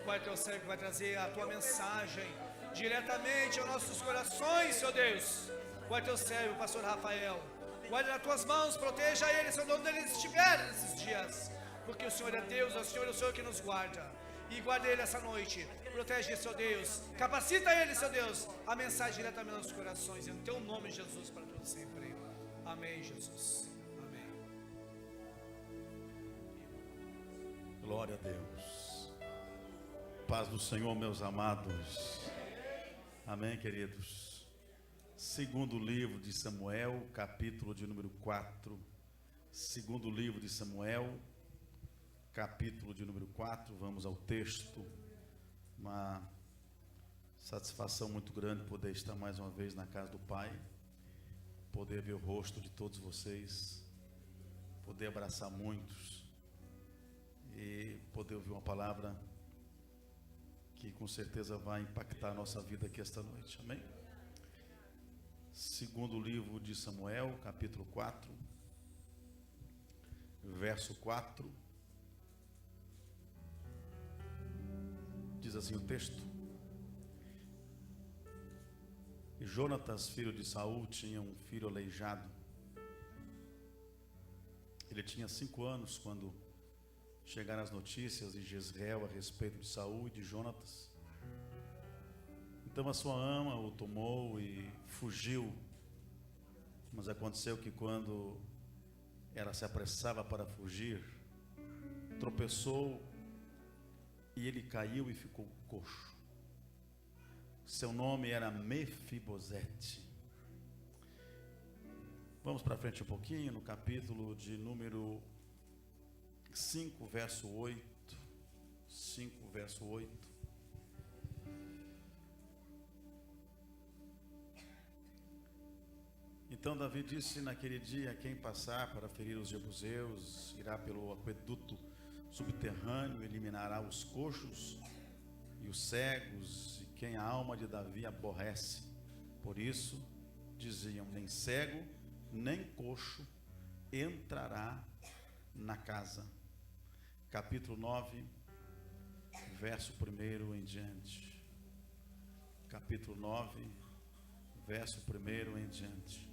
Pai, teu servo vai trazer a tua mensagem diretamente aos nossos corações, Senhor Deus. Guarda teu servo, pastor Rafael. Guarda nas tuas mãos, proteja ele, Senhor, onde ele estiver nesses dias. Porque o Senhor é Deus, é o Senhor que nos guarda. E guarda ele essa noite. Protege, Senhor Deus. Capacita ele, Senhor Deus, a mensagem diretamente aos nossos corações. Em teu nome, Jesus, para todos sempre. Amém, Jesus. Amém. Glória a Deus. Paz do Senhor, meus amados. Amém, queridos. Segundo livro de Samuel, capítulo de número 4. Segundo livro de Samuel, capítulo de número 4. Vamos ao texto. Uma satisfação muito grande poder estar mais uma vez na casa do Pai, poder ver o rosto de todos vocês, poder abraçar muitos e poder ouvir uma palavra que com certeza vai impactar a nossa vida aqui esta noite. Amém? Segundo livro de Samuel, capítulo 4, verso 4. Diz assim o texto: E Jonatas, filho de Saul, tinha um filho aleijado. Ele tinha 5 anos quando chegaram as notícias de Jezreel a respeito de Saul e de Jonatas. Então a sua ama o tomou e fugiu. Mas aconteceu que quando ela se apressava para fugir, tropeçou e ele caiu e ficou coxo. Seu nome era Mefibosete. Vamos para frente um pouquinho, no capítulo de número 5, verso 8. 5, verso 8. Então Davi disse naquele dia: quem passar para ferir os jebuseus irá pelo aqueduto subterrâneo, eliminará os coxos e os cegos, e quem a alma de Davi aborrece. Por isso diziam: nem cego nem coxo entrará na casa. Capítulo 9, verso 1 em diante. Capítulo 9, verso 1 em diante.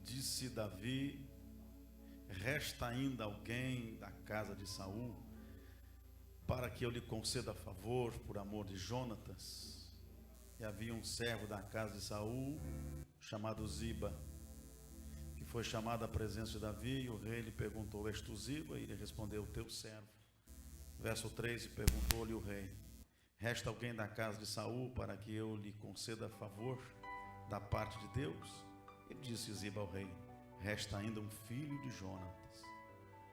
Disse Davi: resta ainda alguém da casa de Saul para que eu lhe conceda favor por amor de Jonatas. E havia um servo da casa de Saul chamado Ziba, que foi chamado à presença de Davi, e o rei lhe perguntou: és tu Ziba? E ele respondeu: teu servo. Verso 3, perguntou-lhe o rei: resta alguém da casa de Saul para que eu lhe conceda favor da parte de Deus? E disse Ziba ao rei: resta ainda um filho de Jonatas,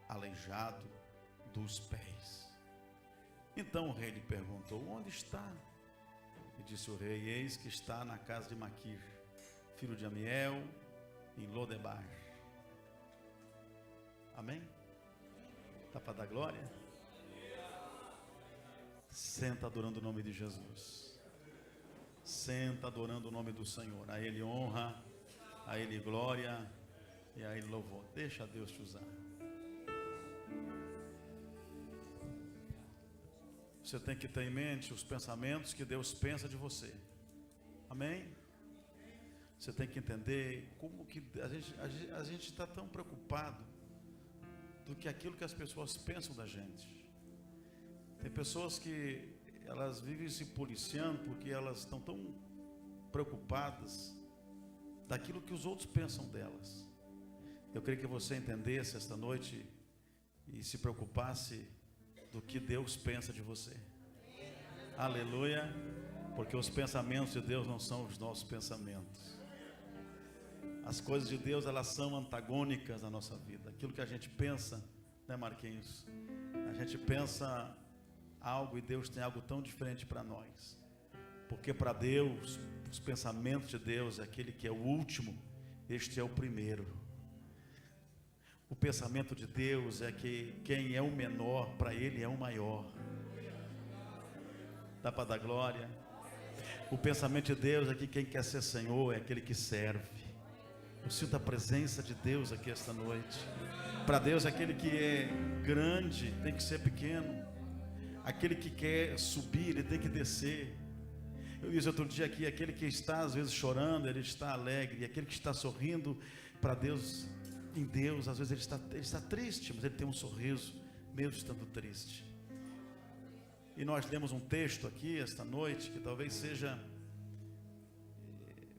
aleijado dos pés. Então o rei lhe perguntou: onde está? E disse o rei: eis que está na casa de Maquir, filho de Amiel, em Lodebar. Amém? Dá para dar glória? Senta adorando o nome de Jesus. Senta adorando o nome do Senhor. A Ele honra, a Ele glória e a Ele louvor. Deixa Deus te usar. Você tem que ter em mente os pensamentos que Deus pensa de você. Amém? Você tem que entender como que a gente está tão preocupado do que aquilo que as pessoas pensam da gente. Tem pessoas que elas vivem se policiando porque elas estão tão preocupadas daquilo que os outros pensam delas. Eu queria que você entendesse esta noite e se preocupasse do que Deus pensa de você. Aleluia. Porque os pensamentos de Deus não são os nossos pensamentos. As coisas de Deus, elas são antagônicas na nossa vida. Aquilo que a gente pensa, né, Marquinhos? A gente pensa algo e Deus tem algo tão diferente para nós. Porque para Deus, os pensamentos de Deus é aquele que é o último, este é o primeiro. O pensamento de Deus é que quem é o menor, para Ele é o maior. Dá para dar glória? O pensamento de Deus é que quem quer ser Senhor é aquele que serve. Eu sinto a presença de Deus aqui esta noite. Para Deus, aquele que é grande tem que ser pequeno. Aquele que quer subir, ele tem que descer. Eu disse outro dia aqui, aquele que está às vezes chorando, ele está alegre. E aquele que está sorrindo para Deus, em Deus, às vezes ele está triste, mas ele tem um sorriso, mesmo estando triste. E nós lemos um texto aqui esta noite, que talvez seja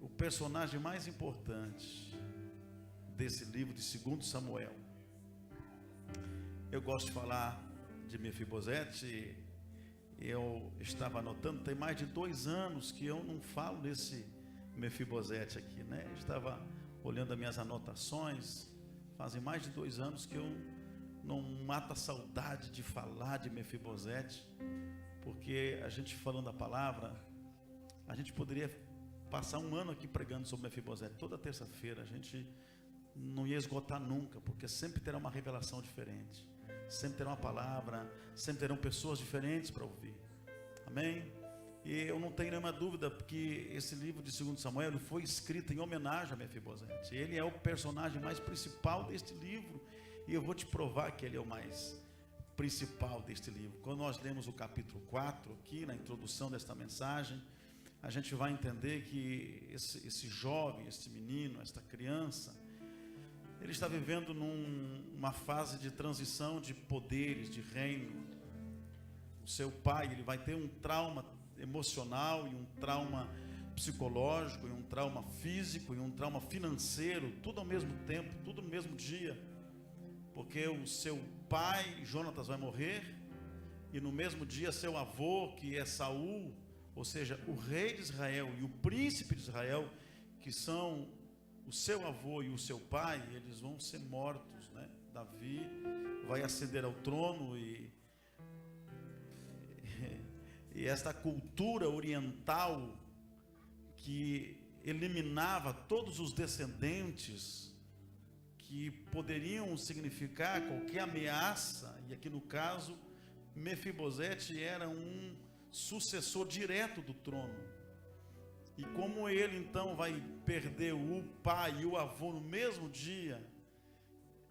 o personagem mais importante desse livro de 2 Samuel. Eu gosto de falar de Mefibosete. Eu estava anotando, tem mais de 2 anos que eu não falo desse Mefibosete aqui, né? Eu estava olhando as minhas anotações, fazem mais de 2 anos que eu não mato a saudade de falar de Mefibosete, porque a gente falando a palavra, a gente poderia passar 1 ano aqui pregando sobre Mefibosete, toda terça-feira, a gente não ia esgotar nunca, porque sempre terá uma revelação diferente, sempre terá uma palavra, sempre terão pessoas diferentes para ouvir, amém? E eu não tenho nenhuma dúvida, porque esse livro de 2 Samuel ele foi escrito em homenagem a Mefibosete. Ele é o personagem mais principal deste livro, e eu vou te provar que ele é o mais principal deste livro. Quando nós lemos o capítulo 4 aqui, na introdução desta mensagem, a gente vai entender que esse jovem, esse menino, esta criança, ele está vivendo numa fase de transição de poderes, de reino. O seu pai, ele vai ter um trauma emocional e um trauma psicológico e um trauma físico e um trauma financeiro, tudo ao mesmo tempo, tudo no mesmo dia, porque o seu pai Jonatas vai morrer e no mesmo dia seu avô, que é Saul, ou seja, o rei de Israel e o príncipe de Israel, que são o seu avô e o seu pai, eles vão ser mortos, né? Davi vai ascender ao trono e esta cultura oriental que eliminava todos os descendentes que poderiam significar qualquer ameaça, e aqui no caso Mefibosete era um sucessor direto do trono. E como ele então vai perder o pai e o avô no mesmo dia,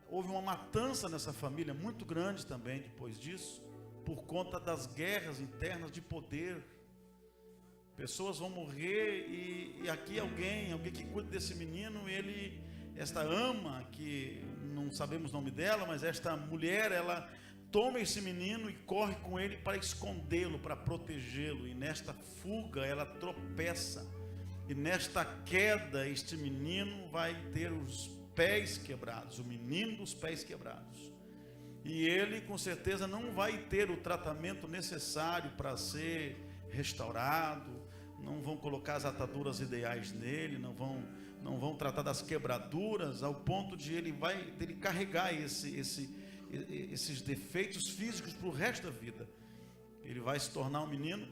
houve uma matança nessa família muito grande também depois disso, por conta das guerras internas de poder. Pessoas vão morrer e aqui alguém que cuida desse menino, esta ama, que não sabemos o nome dela, mas esta mulher, ela toma esse menino e corre com ele para escondê-lo, para protegê-lo, e nesta fuga ela tropeça, e nesta queda este menino vai ter os pés quebrados, o menino dos pés quebrados, e ele com certeza não vai ter o tratamento necessário para ser restaurado, não vão colocar as ataduras ideais nele, não vão tratar das quebraduras, ao ponto de ele carregar esses defeitos físicos para o resto da vida. Ele vai se tornar um menino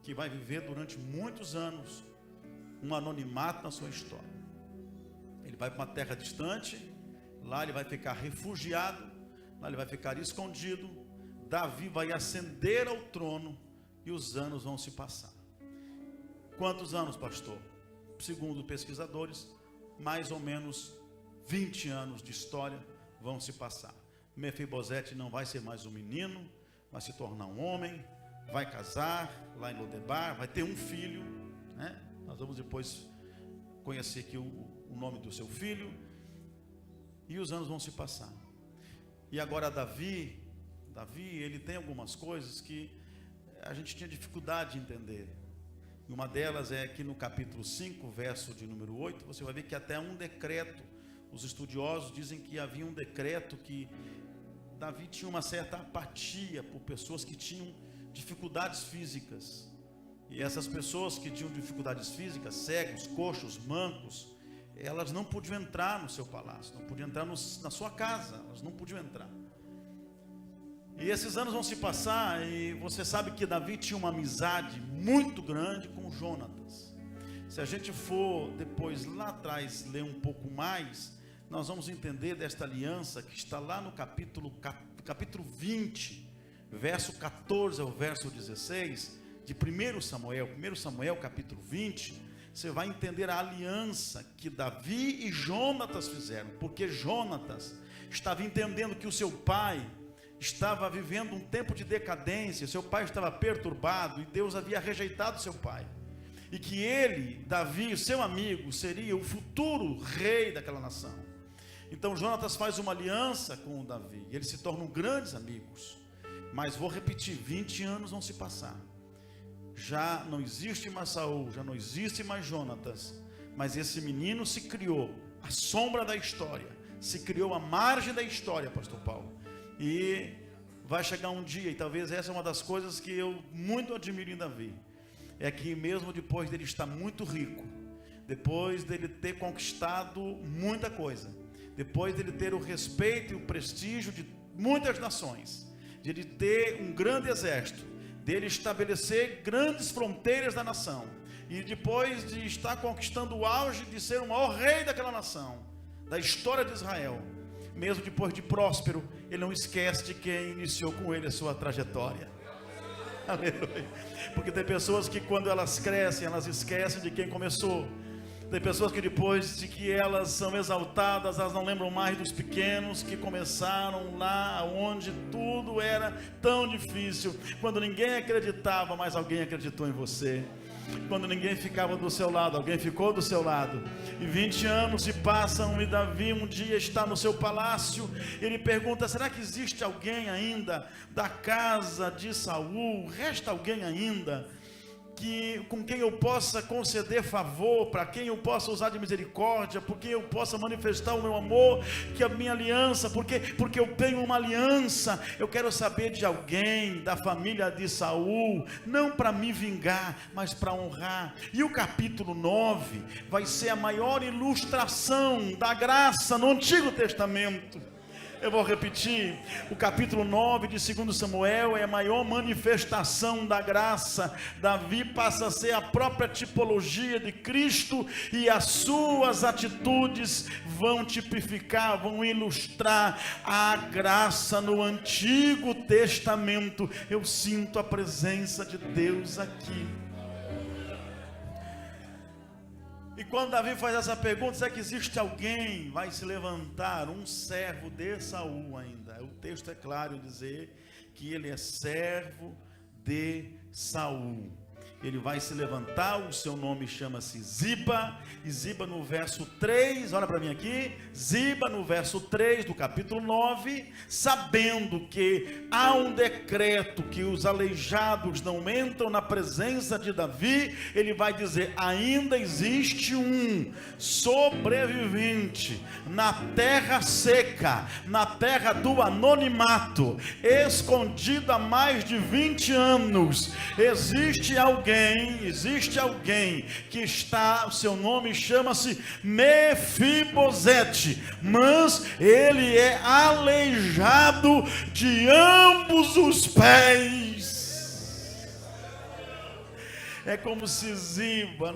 que vai viver durante muitos anos um anonimato na sua história. Ele vai para uma terra distante, lá ele vai ficar refugiado, lá ele vai ficar escondido. Davi vai ascender ao trono e os anos vão se passar. Quantos anos, pastor? Segundo pesquisadores, mais ou menos 20 anos de história vão se passar. Mefibosete não vai ser mais um menino, vai se tornar um homem, vai casar lá em Lodebar, vai ter um filho, né? Nós vamos depois conhecer aqui o nome do seu filho, e os anos vão se passar. E agora Davi, ele tem algumas coisas que a gente tinha dificuldade de entender. E uma delas é que no capítulo 5, verso de número 8, você vai ver que até um decreto, os estudiosos dizem que havia um decreto que Davi tinha uma certa apatia por pessoas que tinham dificuldades físicas. E essas pessoas que tinham dificuldades físicas, cegos, coxos, mancos, elas não podiam entrar no seu palácio, não podiam entrar na sua casa, elas não podiam entrar. E esses anos vão se passar, e você sabe que Davi tinha uma amizade muito grande com Jonatas. Se a gente for depois lá atrás ler um pouco mais, nós vamos entender desta aliança que está lá no capítulo 20, verso 14 ao verso 16, de 1 Samuel capítulo 20, você vai entender a aliança que Davi e Jonatas fizeram, porque Jonatas estava entendendo que o seu pai estava vivendo um tempo de decadência, seu pai estava perturbado e Deus havia rejeitado seu pai, e que ele, Davi, seu amigo, seria o futuro rei daquela nação. Então Jonatas faz uma aliança com o Davi, e eles se tornam grandes amigos. Mas vou repetir, 20 anos vão se passar, já não existe mais Saul, já não existe mais Jonatas, mas esse menino se criou, a sombra da história, se criou à margem da história, pastor Paulo, e vai chegar um dia, e talvez essa é uma das coisas que eu muito admiro em Davi, é que mesmo depois dele estar muito rico, depois dele ter conquistado muita coisa, depois dele ter o respeito e o prestígio de muitas nações, de ele ter um grande exército, dele estabelecer grandes fronteiras da nação, e depois de estar conquistando o auge de ser o maior rei daquela nação, da história de Israel, mesmo depois de próspero, ele não esquece de quem iniciou com ele a sua trajetória. Aleluia. Porque tem pessoas que quando elas crescem, elas esquecem de quem começou. Tem pessoas que depois de que elas são exaltadas, elas não lembram mais dos pequenos que começaram lá onde tudo era tão difícil, quando ninguém acreditava, mas alguém acreditou em você. Quando ninguém ficava do seu lado, alguém ficou do seu lado. E 20 anos se passam, e Davi um dia está no seu palácio. Ele pergunta: será que existe alguém ainda da casa de Saul? Resta alguém ainda com quem eu possa conceder favor, para quem eu possa usar de misericórdia, por quem eu possa manifestar o meu amor, que a minha aliança, porque eu tenho uma aliança. Eu quero saber de alguém da família de Saul, não para me vingar, mas para honrar. E o capítulo 9 vai ser a maior ilustração da graça no Antigo Testamento. Eu vou repetir, o capítulo 9 de 2 Samuel é a maior manifestação da graça. Davi passa a ser a própria tipologia de Cristo, e as suas atitudes vão tipificar, vão ilustrar a graça no Antigo Testamento. Eu sinto a presença de Deus aqui. E quando Davi faz essa pergunta, será que existe alguém? Vai se levantar um servo de Saul ainda. O texto é claro em dizer que ele é servo de Saul. Ele vai se levantar, o seu nome chama-se Ziba, e Ziba no verso 3, olha para mim aqui, Ziba no verso 3 do capítulo 9, sabendo que há um decreto que os aleijados não entram na presença de Davi, ele vai dizer: ainda existe um sobrevivente na terra seca, na terra do anonimato, escondido há mais de 20 anos, existe alguém que está, o seu nome chama-se Mefibosete, mas ele é aleijado de ambos os pés. É como se Ziba,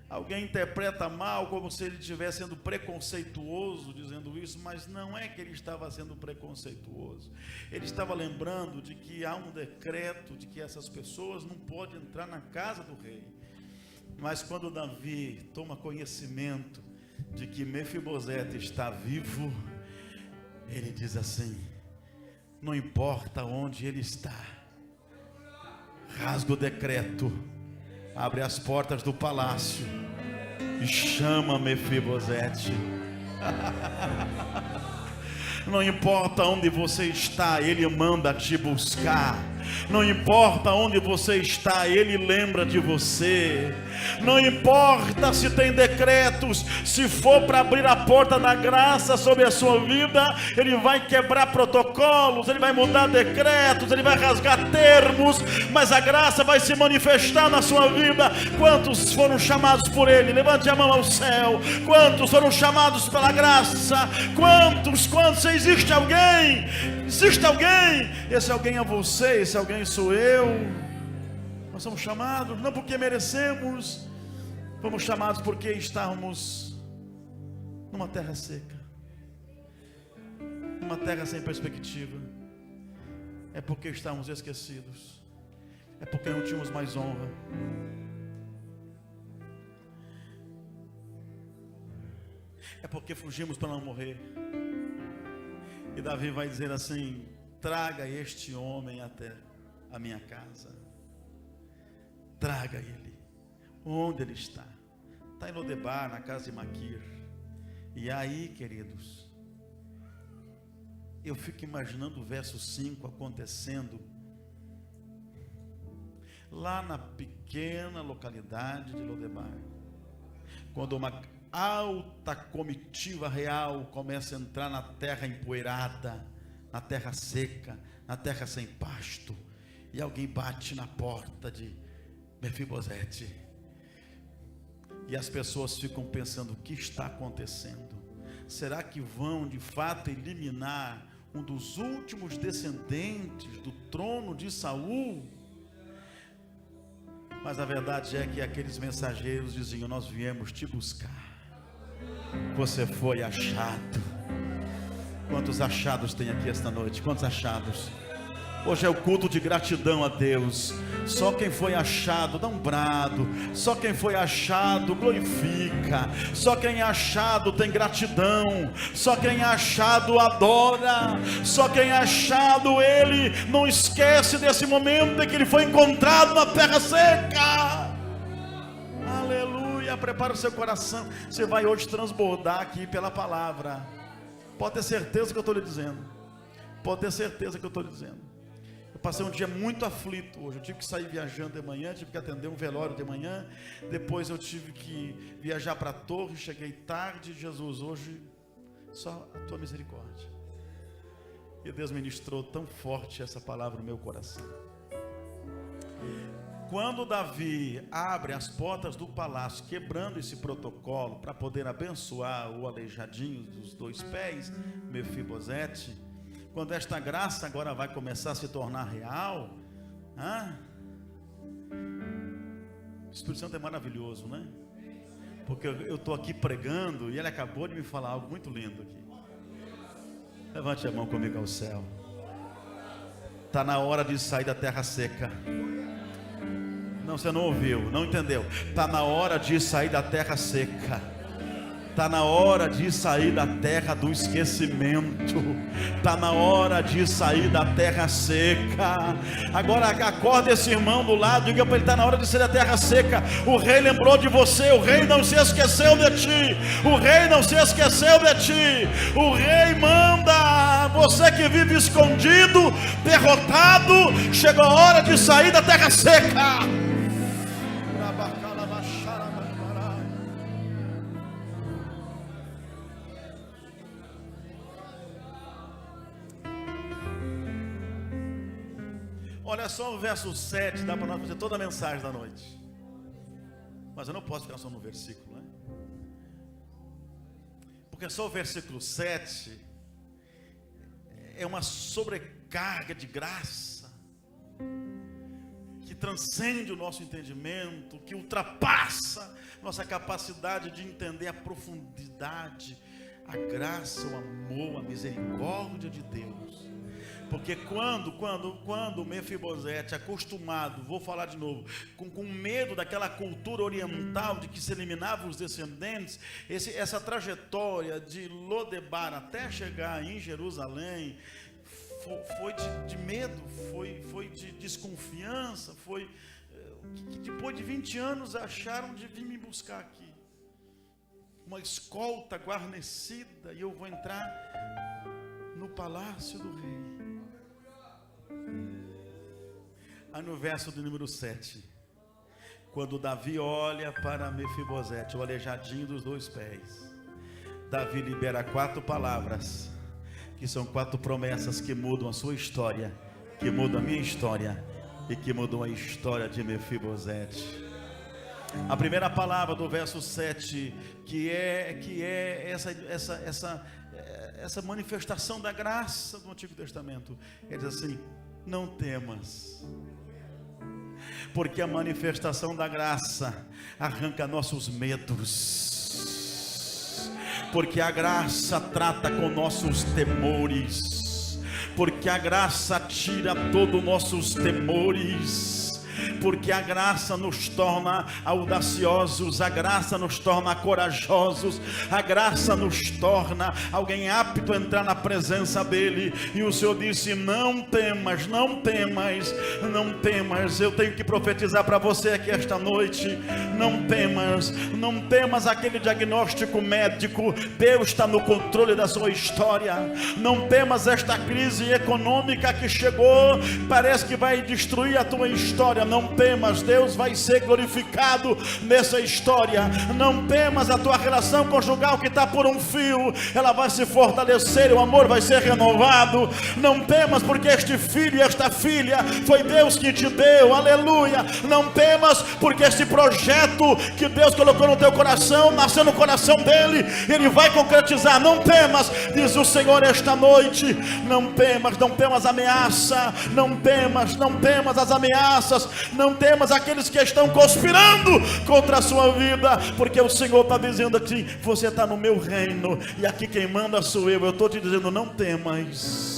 alguém interpreta mal, como se ele estivesse sendo preconceituoso dizendo isso, mas não é que ele estava sendo preconceituoso. Ele estava lembrando de que há um decreto de que essas pessoas não podem entrar na casa do rei. Mas quando Davi toma conhecimento de que Mefibosete está vivo, ele diz assim: não importa onde ele está, rasga o decreto, abre as portas do palácio e chama Mefibosete. Não importa onde você está, ele manda te buscar. Não importa onde você está, ele lembra de você. Não importa se tem decretos, se for para abrir a porta da graça sobre a sua vida, ele vai quebrar protocolos, ele vai mudar decretos, ele vai rasgar termos, mas a graça vai se manifestar na sua vida. Quantos foram chamados por ele? Levante a mão ao céu. Quantos foram chamados pela graça? Quantos? Existe alguém? Existe alguém? Esse alguém é você, esse alguém sou eu. Nós somos chamados não porque merecemos, fomos chamados porque estamos numa terra seca, numa terra sem perspectiva. É porque estávamos esquecidos, é porque não tínhamos mais honra. é porque fugimos para não morrer. E Davi vai dizer assim: traga este homem até a minha casa. Traga ele. Onde ele está? Está em Lodebar, na casa de Maquir. E aí, queridos, eu fico imaginando o verso 5 acontecendo lá na pequena localidade de Lodebar, quando uma alta comitiva real começa a entrar na terra empoeirada, na terra seca, na terra sem pasto, e alguém bate na porta de Mefibosete, e as pessoas ficam pensando: o que está acontecendo? Será que vão de fato eliminar um dos últimos descendentes do trono de Saul? Mas a verdade é que aqueles mensageiros diziam: nós viemos te buscar, você foi achado. Quantos achados tem aqui esta noite? Quantos achados? Hoje é o culto de gratidão a Deus. Só quem foi achado dá um brado. Só quem foi achado glorifica. Só quem é achado tem gratidão. Só quem é achado adora. Só quem é achado, ele não esquece desse momento em que ele foi encontrado na terra seca. Aleluia. Prepara o seu coração. Você vai hoje transbordar aqui pela palavra. Pode ter certeza que eu estou lhe dizendo. Pode ter certeza que eu estou lhe dizendo. Eu passei um dia muito aflito hoje. Eu tive que sair viajando de manhã, tive que atender um velório de manhã. Depois eu tive que viajar para a torre, cheguei tarde. Jesus, hoje só a tua misericórdia. E Deus ministrou tão forte essa palavra no meu coração. Quando Davi abre as portas do palácio, quebrando esse protocolo para poder abençoar o aleijadinho dos 2 pés, Mefibosete, quando esta graça agora vai começar a se tornar real, o Espírito Santo é maravilhoso, né? Porque eu estou aqui pregando e ele acabou de me falar algo muito lindo aqui. Levante a mão comigo ao céu. Está na hora de sair da terra seca. Não, você não ouviu, não entendeu. Está na hora de sair da terra seca. Está na hora de sair da terra do esquecimento. Está na hora de sair da terra seca. Agora acorda esse irmão do lado, diga para ele: está na hora de sair da terra seca. O rei lembrou de você, o rei não se esqueceu de ti. O rei não se esqueceu de ti. O rei manda. Você que vive escondido, derrotado, chegou a hora de sair da terra seca. Olha só o verso 7, dá para nós fazer toda a mensagem da noite. Mas eu não posso ficar só no versículo, né? Porque só o versículo 7 é uma sobrecarga de graça que transcende o nosso entendimento, que ultrapassa nossa capacidade de entender a profundidade, a graça, o amor, a misericórdia de Deus. Porque quando Mefibosete, acostumado, vou falar de novo, com medo daquela cultura oriental de que se eliminava os descendentes, essa trajetória de Lodebar até chegar em Jerusalém, foi de medo, foi de desconfiança, foi que depois de 20 anos acharam de vir me buscar aqui. Uma escolta guarnecida, e eu vou entrar no palácio do rei. Aí no verso do número 7, quando Davi olha para Mefibosete, o aleijadinho dos 2 pés, Davi libera 4 palavras, que são 4 promessas que mudam a sua história, que mudam a minha história e que mudam a história de Mefibosete. A primeira palavra do verso 7, que é essa manifestação da graça do Antigo Testamento, ele diz assim: não temas, porque a manifestação da graça arranca nossos medos, porque a graça trata com nossos temores, porque a graça tira todos os nossos temores, porque a graça nos torna audaciosos, a graça nos torna corajosos, a graça nos torna alguém apto a entrar na presença dele. E o Senhor disse: não temas, não temas, não temas. Eu tenho que profetizar para você aqui esta noite: não temas, não temas aquele diagnóstico médico. Deus está no controle da sua história. Não temas esta crise econômica que chegou, parece que vai destruir a tua história. Não temas, Deus vai ser glorificado nessa história. Não temas a tua relação conjugal que está por um fio, ela vai se fortalecer, o amor vai ser renovado. Não temas, porque este filho e esta filha foi Deus que te deu, aleluia. Não temas, porque este projeto que Deus colocou no teu coração, nasceu no coração dele, ele vai concretizar. Não temas, diz o Senhor esta noite. Não temas, não temas ameaça, não temas, não temas as ameaças, não temas aqueles que estão conspirando contra a sua vida, porque o Senhor está dizendo aqui: você está no meu reino, e aqui quem manda sou eu. Eu estou te dizendo: não temas.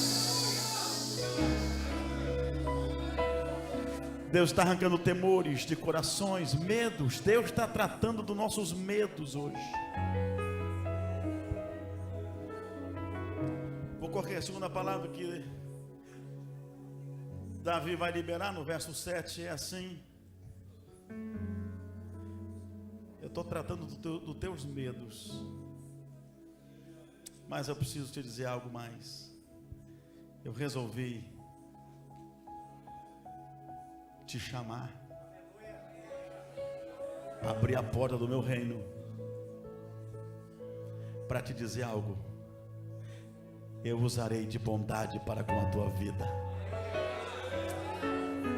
Deus está arrancando temores de corações, medos. Deus está tratando dos nossos medos hoje. Vou correr a segunda palavra que Davi vai liberar no verso 7, é assim: eu estou tratando dos teus medos, mas eu preciso te dizer algo mais. Eu resolvi te chamar, abrir a porta do meu reino, para te dizer algo. Eu usarei de bondade para com a tua vida.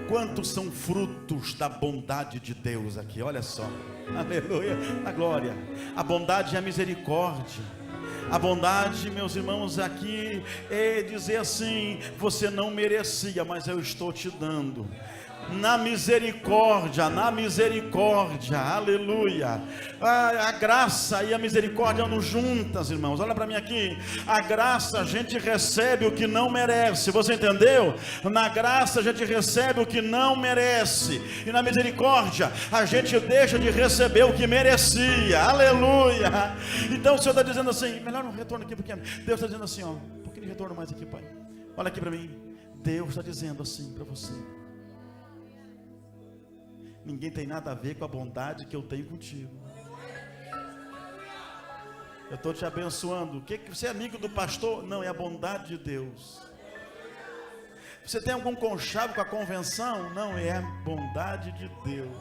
Quantos são frutos da bondade de Deus aqui? Olha só, aleluia, a glória, a bondade e a misericórdia. A bondade, meus irmãos, aqui é dizer assim: você não merecia, mas eu estou te dando. Na misericórdia, aleluia. A graça e a misericórdia andam juntas, irmãos. Olha para mim aqui. A graça a gente recebe o que não merece, você entendeu? Na graça a gente recebe o que não merece, e na misericórdia a gente deixa de receber o que merecia, aleluia. Então o Senhor está dizendo assim: melhor um retorno aqui, porque Deus está dizendo assim, ó, um pouquinho de retorno mais aqui, Pai. Olha aqui para mim. Deus está dizendo assim para você: ninguém tem nada a ver com a bondade que eu tenho contigo. Eu estou te abençoando. Que você é amigo do pastor? Não, é a bondade de Deus. Você tem algum conchavo com a convenção? Não, é a bondade de Deus.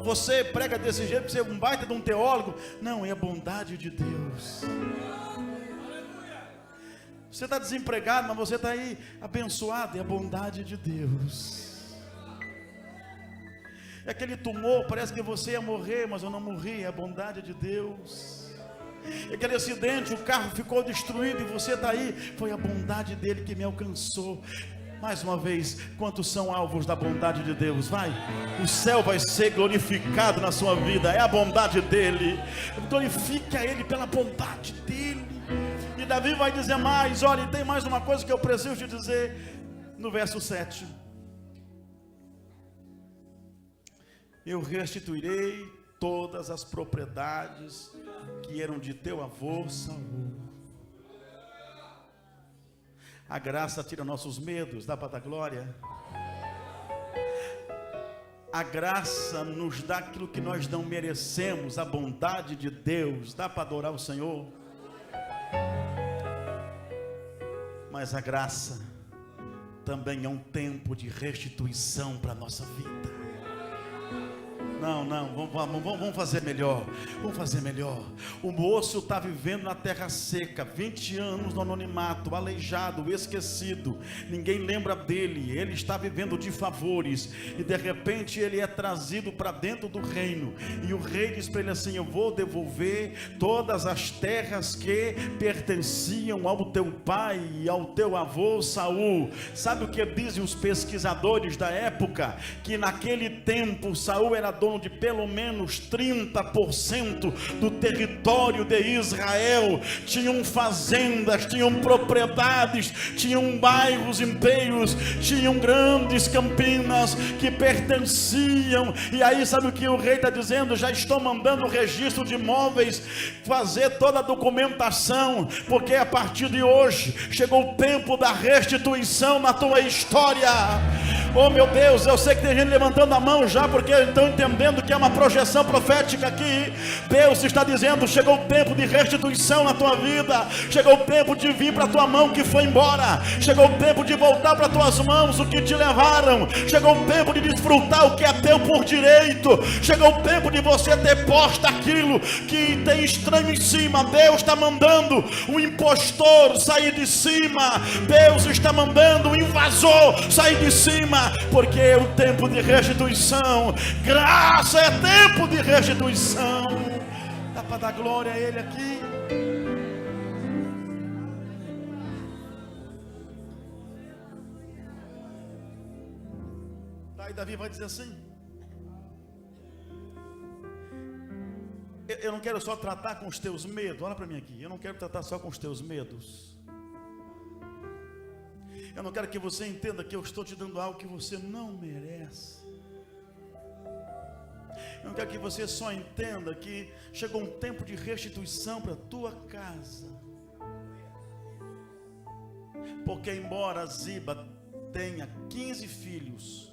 Você prega desse jeito, você é um baita de um teólogo? Não, é a bondade de Deus. Você está desempregado, mas você está aí abençoado, é a bondade de Deus. É aquele tumor, parece que você ia morrer, mas eu não morri, é a bondade de Deus. É aquele acidente, o carro ficou destruído e você está aí, foi a bondade dele que me alcançou. Mais uma vez, quantos são alvos da bondade de Deus? Vai, o céu vai ser glorificado na sua vida, é a bondade dele. Glorifique a ele pela bondade dele. E Davi vai dizer mais, olha, tem mais uma coisa que eu preciso te dizer, no verso 7. Eu restituirei todas as propriedades que eram de teu avô Saul. A graça tira nossos medos, dá para dar glória. A graça nos dá aquilo que nós não merecemos, a bondade de Deus, dá para adorar o Senhor. Mas a graça também é um tempo de restituição para a nossa vida. Não, vamos fazer melhor. Vamos fazer melhor. O moço está vivendo na terra seca, 20 anos no anonimato, aleijado, esquecido. Ninguém lembra dele. Ele está vivendo de favores. E de repente ele é trazido para dentro do reino. E o rei diz para ele assim: eu vou devolver todas as terras que pertenciam ao teu pai e ao teu avô Saul. Sabe o que dizem os pesquisadores da época? Que naquele tempo, Saul era dono de pelo menos 30% do território de Israel. Tinham fazendas, tinham propriedades, tinham bairros inteiros, tinham grandes campinas que pertenciam. E aí sabe o que o rei está dizendo? Já estou mandando o registro de imóveis, fazer toda a documentação, porque a partir de hoje chegou o tempo da restituição na tua história. Oh meu Deus, eu sei que tem gente levantando a mão já, porque estão entendendo que é uma projeção profética aqui. Deus está dizendo: chegou o tempo de restituição na tua vida, chegou o tempo de vir para a tua mão que foi embora, chegou o tempo de voltar para as tuas mãos o que te levaram, chegou o tempo de desfrutar o que é teu por direito, chegou o tempo de você ter posto aquilo que tem estranho em cima. Deus está mandando o impostor sair de cima, Deus está mandando o invasor sair de cima, porque é o tempo de restituição. Graça é tempo de restituição. Dá para dar glória a Ele aqui? Aí Davi vai dizer assim: eu não quero só tratar com os teus medos. Olha para mim aqui. Eu não quero tratar só com os teus medos. Eu não quero que você entenda que eu estou te dando algo que você não merece. Eu não quero que você só entenda que chegou um tempo de restituição para a tua casa. Porque embora Ziba tenha 15 filhos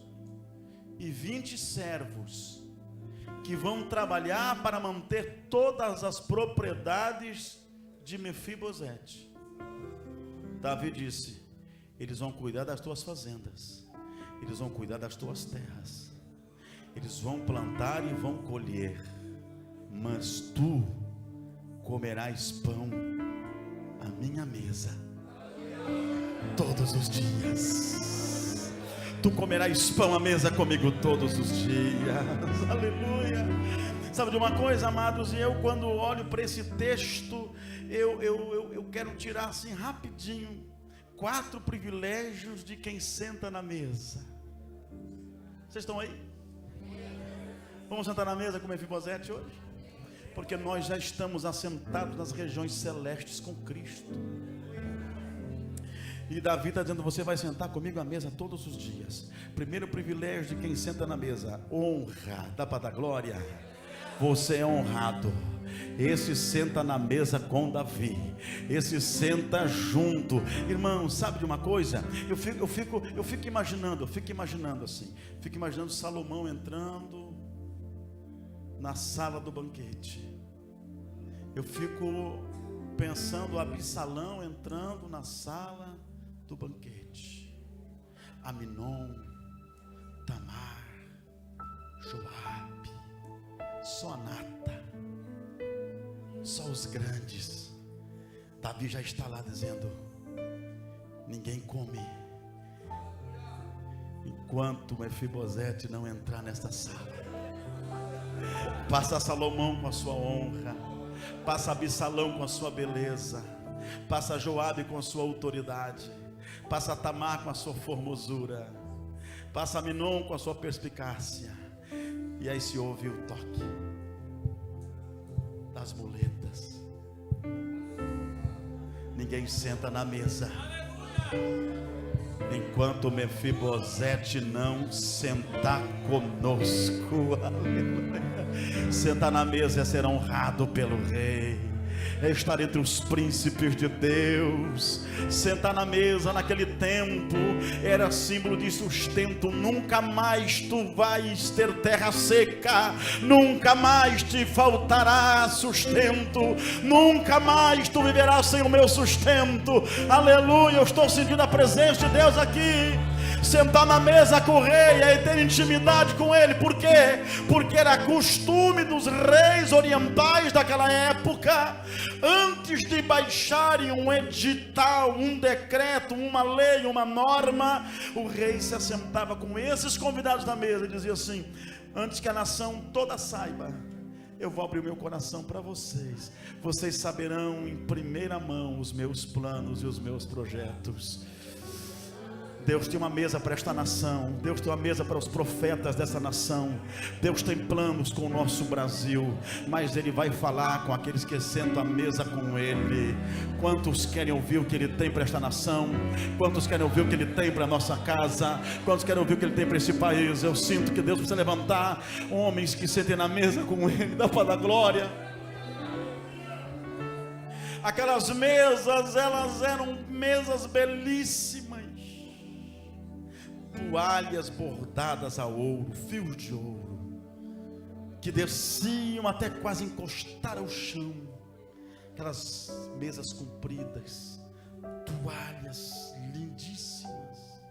e 20 servos que vão trabalhar para manter todas as propriedades de Mefibosete, Davi disse: eles vão cuidar das tuas fazendas, eles vão cuidar das tuas terras, eles vão plantar e vão colher, mas tu comerás pão à minha mesa todos os dias. Tu comerás pão à mesa comigo todos os dias. Aleluia. Sabe de uma coisa, amados? E eu, quando olho para esse texto, eu quero tirar assim rapidinho 4 privilégios de quem senta na mesa. Vocês estão aí? Vamos sentar na mesa com Mefibosete hoje? Porque nós já estamos assentados nas regiões celestes com Cristo. E Davi está dizendo: você vai sentar comigo à mesa todos os dias. Primeiro privilégio de quem senta na mesa: honra. Dá para dar glória? Você é honrado. Esse senta na mesa com Davi, esse senta junto. Irmão, sabe de uma coisa? Eu fico imaginando assim. Fico imaginando Salomão entrando na sala do banquete. Eu fico pensando Absalão entrando na sala do banquete. Aminon, Tamar, Joabe, só nata, só os grandes. Davi já está lá dizendo: ninguém come enquanto Mefibosete não entrar nesta sala. Passa Salomão com a sua honra, passa Absalão com a sua beleza, passa Joabe com a sua autoridade, passa Tamar com a sua formosura, passa Aminon com a sua perspicácia. E aí se ouve o toque das muletas. Ninguém senta na mesa enquanto Mefibosete não sentar conosco. Aleluia. Sentar na mesa é ser honrado pelo rei, é estar entre os príncipes de Deus. Sentar na mesa naquele tempo era símbolo de sustento. Nunca mais tu vais ter terra seca, nunca mais te faltará sustento, nunca mais tu viverás sem o meu sustento. Aleluia, eu estou sentindo a presença de Deus aqui. Sentar na mesa com o rei é ter intimidade com ele. Por quê? Porque era costume dos reis orientais daquela época, antes de baixarem um edital, um decreto, uma lei, uma norma, o rei se assentava com esses convidados na mesa e dizia assim: antes que a nação toda saiba, eu vou abrir o meu coração para vocês. Vocês saberão em primeira mão os meus planos e os meus projetos. Deus tem uma mesa para esta nação. Deus tem uma mesa para os profetas dessa nação. Deus tem planos com o nosso Brasil, mas Ele vai falar com aqueles que sentam à mesa com Ele. Quantos querem ouvir o que Ele tem para esta nação? Quantos querem ouvir o que Ele tem para a nossa casa? Quantos querem ouvir o que Ele tem para esse país? Eu sinto que Deus precisa levantar homens que sentem na mesa com Ele. Dá para dar glória. Aquelas mesas, elas eram mesas belíssimas, toalhas bordadas a ouro, fios de ouro, que desciam até quase encostar ao chão. Aquelas mesas compridas, toalhas lindíssimas.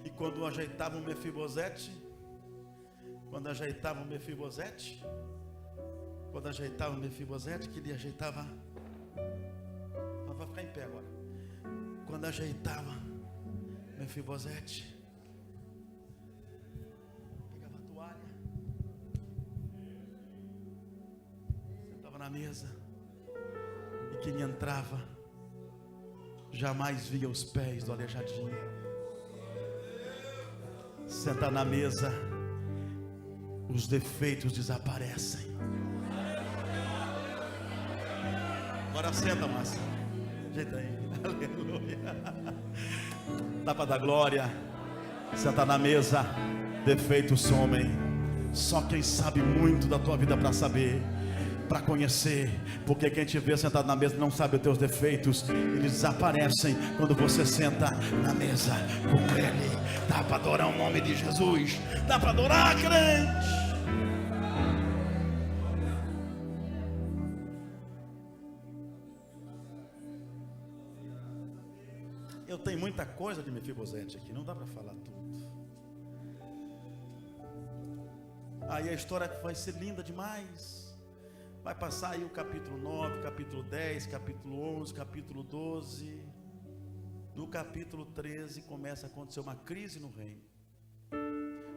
E quando ajeitavam Mefibosete, que ele ajeitava, vai ficar em pé agora. Quando ajeitava Mefibosete, pegava a toalha, sentava na mesa, e quem entrava jamais via os pés do aleijadinho. Senta na mesa, os defeitos desaparecem. Agora senta, Márcia. Ajeita aí. Aleluia. Dá para dar glória. Senta na mesa. Defeitos somem. Só quem sabe muito da tua vida para saber, para conhecer. Porque quem te vê sentado na mesa não sabe os teus defeitos. Eles desaparecem quando você senta na mesa com Ele. Dá para adorar o nome de Jesus. Dá para adorar, crente. Eu tenho muita coisa de Mefibosete aqui, não dá para falar tudo. Aí a história vai ser linda demais. Vai passar aí o capítulo 9, capítulo 10, capítulo 11, capítulo 12. No capítulo 13 começa a acontecer uma crise no reino.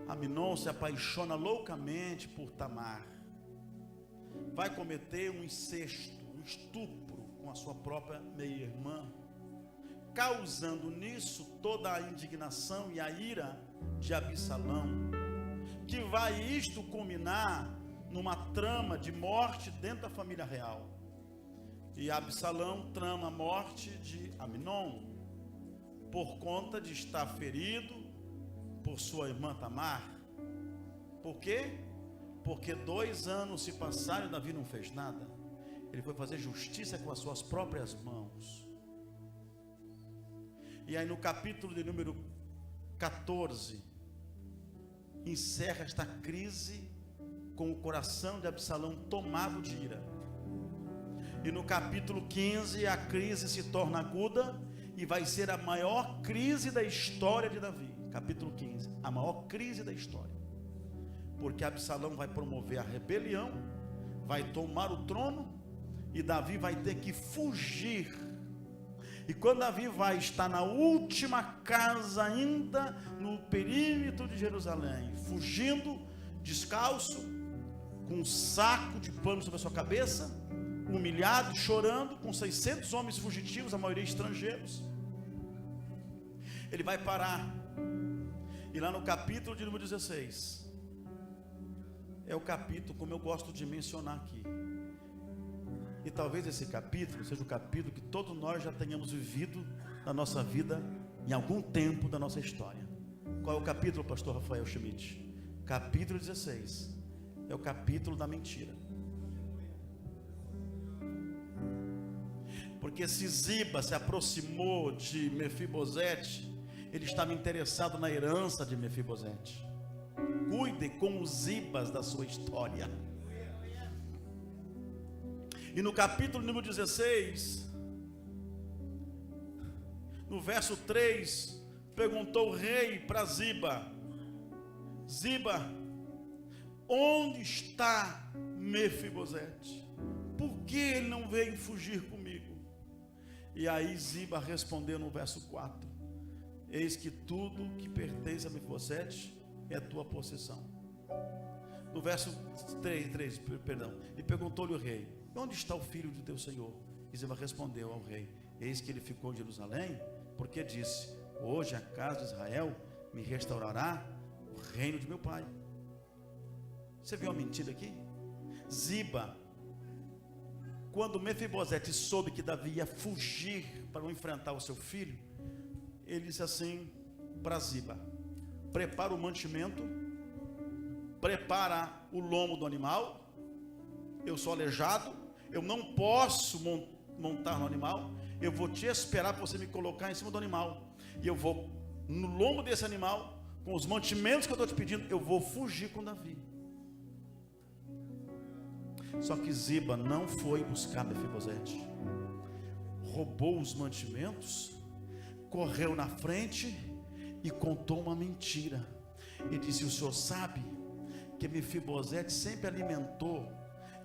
Amnon se apaixona loucamente por Tamar. Vai cometer um incesto, um estupro com a sua própria meia-irmã, causando nisso toda a indignação e a ira de Absalão, que vai isto culminar numa trama de morte dentro da família real. E Absalão trama a morte de Amnon, por conta de estar ferido por sua irmã Tamar. Por quê? Porque 2 anos se passaram e Davi não fez nada. Ele foi fazer justiça com as suas próprias mãos. E aí no capítulo de número 14, encerra esta crise com o coração de Absalão tomado de ira. E no capítulo 15 a crise se torna aguda e vai ser a maior crise da história de Davi. Capítulo 15, a maior crise da história. Porque Absalão vai promover a rebelião, vai tomar o trono e Davi vai ter que fugir. E quando Davi vai estar na última casa ainda no perímetro de Jerusalém, fugindo, descalço, com um saco de pano sobre a sua cabeça, humilhado, chorando, com 600 homens fugitivos, a maioria estrangeiros, ele vai parar. E lá no capítulo de número 16, é o capítulo como eu gosto de mencionar aqui. E talvez esse capítulo seja o capítulo que todos nós já tenhamos vivido na nossa vida, em algum tempo da nossa história. Qual é o capítulo, pastor Rafael Schmidt? Capítulo 16, é o capítulo da mentira. Porque se Ziba se aproximou de Mefibosete, ele estava interessado na herança de Mefibosete. Cuide com os Zibas da sua história. E no capítulo número 16, no verso 3, perguntou o rei para Ziba: Ziba, onde está Mefibosete? Por que ele não veio fugir comigo? E aí Ziba respondeu no verso 4: eis que tudo que pertence a Mefibosete é tua possessão. No verso 3, e perguntou-lhe o rei: onde está o filho de teu senhor? E Ziba respondeu ao rei: eis que ele ficou em Jerusalém, porque disse: hoje a casa de Israel me restaurará o reino de meu pai. Você viu uma mentira aqui? Ziba, quando Mefibosete soube que Davi ia fugir para não enfrentar o seu filho, ele disse assim para Ziba: prepara o mantimento, prepara o lombo do animal. Eu sou aleijado, eu não posso montar no animal. Eu vou te esperar para você me colocar em cima do animal, e eu vou no lombo desse animal, com os mantimentos que eu estou te pedindo, eu vou fugir com Davi. Só que Ziba não foi buscar Mefibosete, roubou os mantimentos, correu na frente e contou uma mentira. E disse: o senhor sabe que Mefibosete sempre alimentou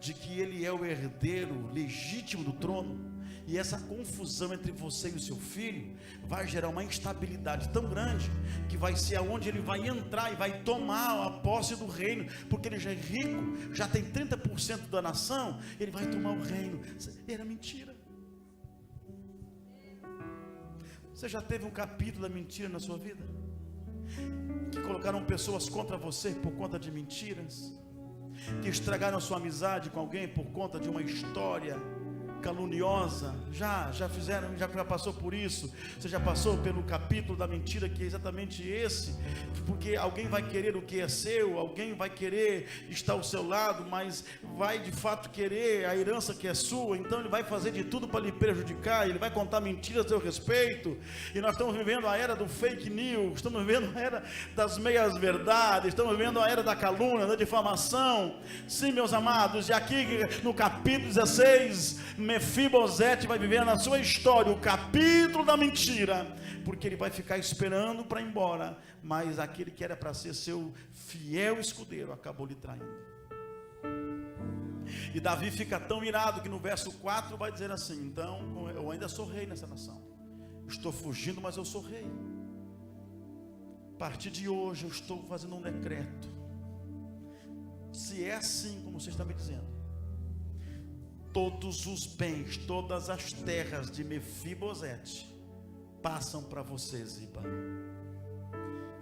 de que ele é o herdeiro legítimo do trono, e essa confusão entre você e o seu filho vai gerar uma instabilidade tão grande, que vai ser aonde ele vai entrar e vai tomar a posse do reino, porque ele já é rico, já tem 30% da nação, ele vai tomar o reino. Era mentira. Você já teve um capítulo da mentira na sua vida? Que colocaram pessoas contra você por conta de mentiras, que estragaram a sua amizade com alguém por conta de uma história caluniosa? Já fizeram, já passou por isso? Você já passou pelo capítulo da mentira, que é exatamente esse? Porque alguém vai querer o que é seu, alguém vai querer estar ao seu lado, mas vai de fato querer a herança que é sua, então ele vai fazer de tudo para lhe prejudicar, ele vai contar mentiras a seu respeito. E nós estamos vivendo a era do fake news, estamos vivendo a era das meias verdades, estamos vivendo a era da calúnia, da difamação. Sim, meus amados, e aqui no capítulo 16, Mefibosete vai viver na sua história o capítulo da mentira, porque ele vai ficar esperando para ir embora, mas aquele que era para ser seu fiel escudeiro acabou lhe traindo. E Davi fica tão irado que no verso 4 vai dizer assim: então eu ainda sou rei nessa nação, estou fugindo, mas eu sou rei. A partir de hoje eu estou fazendo um decreto. Se é assim como você está me dizendo, todos os bens, todas as terras de Mefibosete passam para você, Ziba.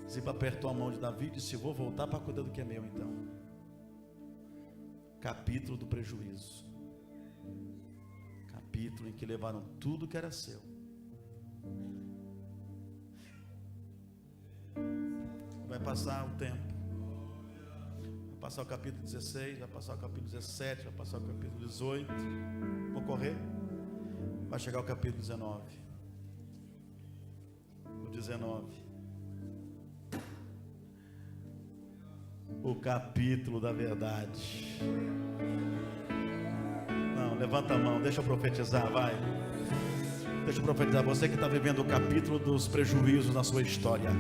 Ziba apertou a mão de Davi e disse: vou voltar para cuidar do que é meu então. Capítulo do prejuízo. Capítulo em que levaram tudo que era seu. Vai passar o tempo. Vai passar o capítulo 16, vai passar o capítulo 17, vai passar o capítulo 18. Vou correr. Vai chegar o capítulo 19. O 19. O capítulo da verdade. Não, levanta a mão, deixa eu profetizar, vai. Deixa eu profetizar. Você que está vivendo o capítulo dos prejuízos na sua história,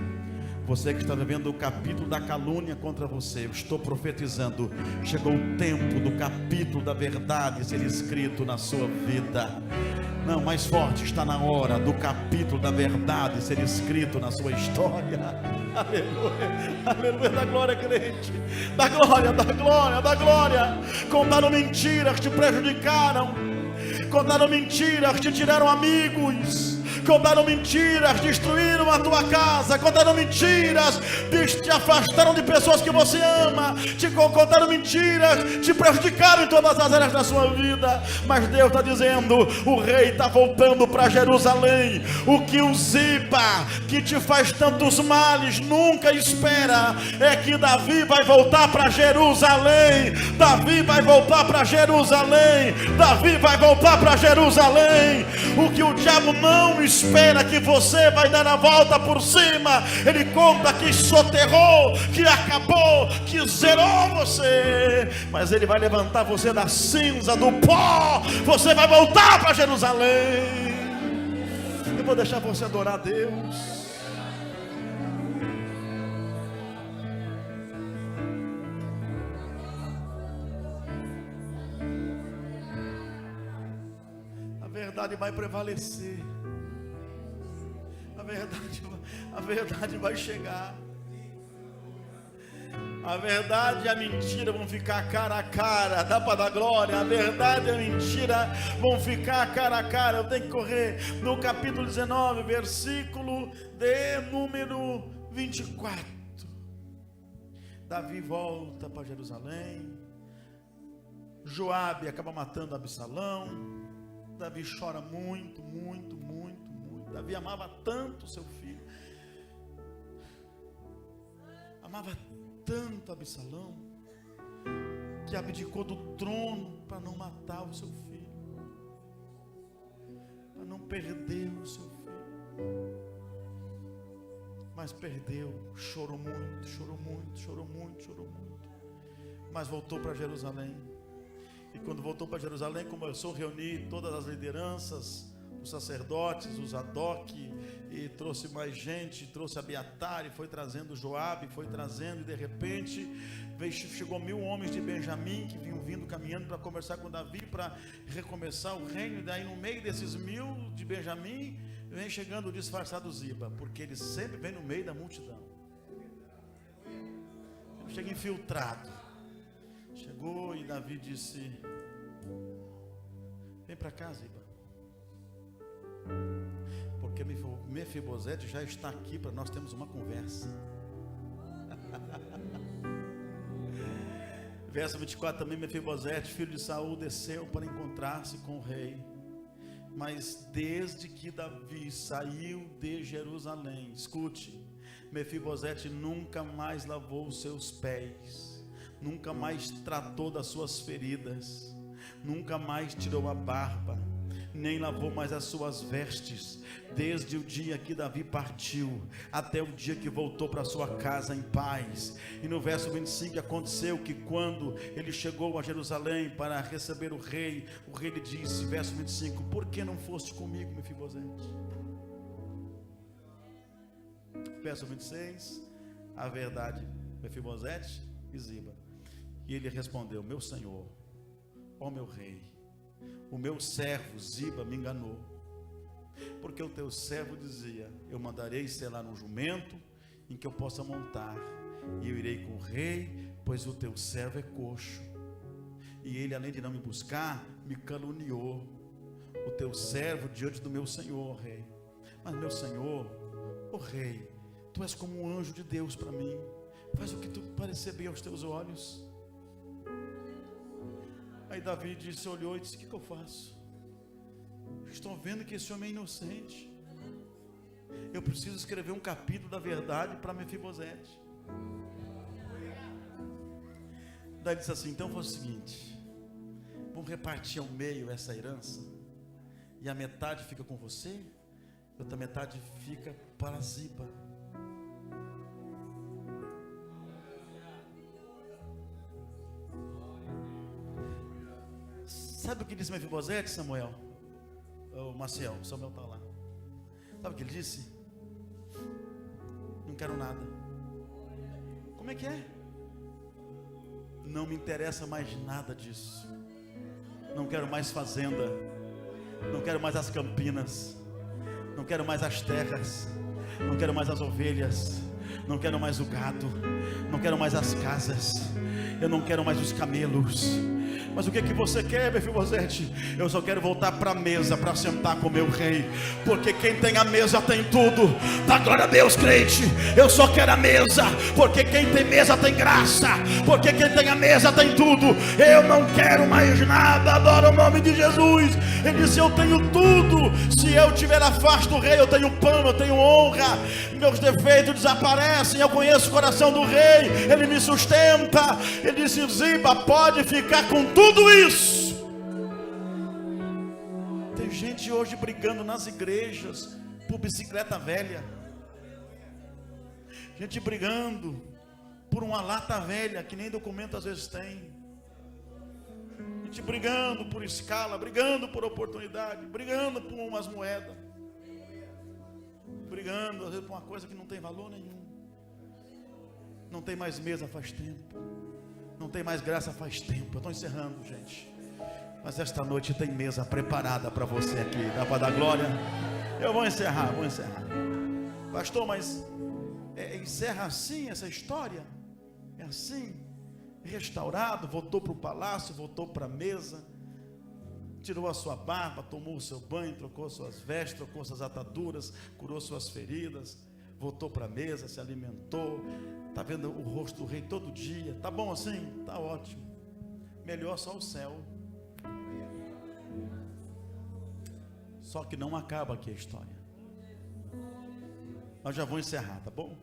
você que está vivendo o capítulo da calúnia contra você, eu estou profetizando: chegou o tempo do capítulo da verdade ser escrito na sua vida. Não, mais forte, está na hora do capítulo da verdade ser escrito na sua história. Aleluia, aleluia, da glória, crente, da glória, da glória, da glória. Contaram mentiras, te prejudicaram, contaram mentiras, te tiraram amigos, contaram mentiras, destruíram a tua casa, contaram mentiras, te afastaram de pessoas que você ama, contaram mentiras, te prejudicaram em todas as áreas da sua vida. Mas Deus está dizendo: o rei está voltando para Jerusalém. O que o Ziba, que te faz tantos males, nunca espera é que Davi vai voltar para Jerusalém. Davi vai voltar para Jerusalém. Davi vai voltar para Jerusalém. O que o diabo não espera que você vai dar a volta por cima, ele conta que soterrou, que acabou, que zerou você, mas ele vai levantar você da cinza, do pó. Você vai voltar para Jerusalém. Eu vou deixar você adorar a Deus. A verdade vai prevalecer. A verdade vai chegar. A verdade e a mentira vão ficar cara a cara. Dá para dar glória? A verdade e a mentira vão ficar cara a cara. Eu tenho que correr no capítulo 19, versículo de número 24. Davi volta para Jerusalém. Joabe acaba matando Absalão. Davi chora muito, muito, muito, muito. Davi amava tanto seu filho. Amava tanto Absalão, que abdicou do trono para não matar o seu filho, para não perder o seu filho. Mas perdeu, chorou muito, chorou muito, chorou muito, chorou muito. Mas voltou para Jerusalém. E quando voltou para Jerusalém, começou a reunir todas as lideranças, os sacerdotes, os Zadok, e trouxe mais gente, trouxe Abiatar, e foi trazendo Joabe, foi trazendo, e de repente chegou 1000 homens de Benjamim, que vinham vindo caminhando para conversar com Davi, para recomeçar o reino. E daí no meio desses 1000 de Benjamim, vem chegando o disfarçado Ziba, porque ele sempre vem no meio da multidão, ele chega infiltrado. Chegou e Davi disse: vem para cá, Ziba, porque Mefibosete já está aqui para nós termos uma conversa. Verso 24 também: Mefibosete, filho de Saul, desceu para encontrar-se com o rei. Mas desde que Davi saiu de Jerusalém, escute, Mefibosete nunca mais lavou os seus pés, nunca mais tratou das suas feridas, nunca mais tirou a barba, nem lavou mais as suas vestes, desde o dia que Davi partiu, até o dia que voltou para sua casa em paz. E no verso 25, aconteceu que quando ele chegou a Jerusalém para receber o rei lhe disse, verso 25: por que não foste comigo, Mefibosete? Verso 26, a verdade, Mefibosete e Ziba. E ele respondeu: meu senhor, ó meu rei, o meu servo Ziba me enganou, porque o teu servo dizia: eu mandarei selar um jumento em que eu possa montar, e eu irei com o rei, pois o teu servo é coxo. E ele, além de não me buscar, me caluniou o teu servo diante do meu senhor, rei. Mas meu senhor, ó rei, tu és como um anjo de Deus para mim, faz o que tu parecer bem aos teus olhos. Aí Davi disse, olhou e disse: o que eu faço? Estou vendo que esse homem é inocente. Eu preciso escrever um capítulo da verdade para Mefibosete. Daí disse assim: então foi o seguinte, vamos repartir ao meio essa herança, e a metade fica com você, e outra metade fica para Ziba. Sabe o que disse Mefibosete, Samuel? O Maciel, Samuel está lá. Sabe o que ele disse? Não quero nada. Como é que é? Não me interessa mais nada disso. Não quero mais fazenda. Não quero mais as campinas. Não quero mais as terras. Não quero mais as ovelhas. Não quero mais o gado. Não quero mais as casas. Eu não quero mais os camelos. Mas o que você quer, Mefibosete? Eu só quero voltar para a mesa, para sentar com o meu rei, porque quem tem a mesa tem tudo. Dá glória a Deus, crente. Eu só quero a mesa, porque quem tem mesa tem graça, porque quem tem a mesa tem tudo. Eu não quero mais nada. Adoro o nome de Jesus. Ele disse: eu tenho tudo. Se eu tiver a face do rei, eu tenho pão, eu tenho honra, meus defeitos desaparecem. Eu conheço o coração do rei, ele me sustenta. Ele disse: Ziba, pode ficar com tudo isso. Tem gente hoje brigando nas igrejas por bicicleta velha, gente brigando por uma lata velha que nem documento às vezes tem, gente brigando por escala, brigando por oportunidade, brigando por umas moedas, brigando às vezes por uma coisa que não tem valor nenhum. Não tem mais mesa faz tempo, não tem mais graça faz tempo. Eu estou encerrando, gente, mas esta noite tem mesa preparada para você aqui. Dá para dar glória? Eu vou encerrar, pastor, mas encerra assim essa história? É assim, restaurado, voltou para o palácio, voltou para a mesa, tirou a sua barba, tomou o seu banho, trocou suas vestes, trocou suas ataduras, curou suas feridas, voltou para a mesa, se alimentou, está vendo o rosto do rei todo dia. Tá bom assim? Tá ótimo. Melhor só o céu. Só que não acaba aqui a história. Nós já vamos encerrar, tá bom?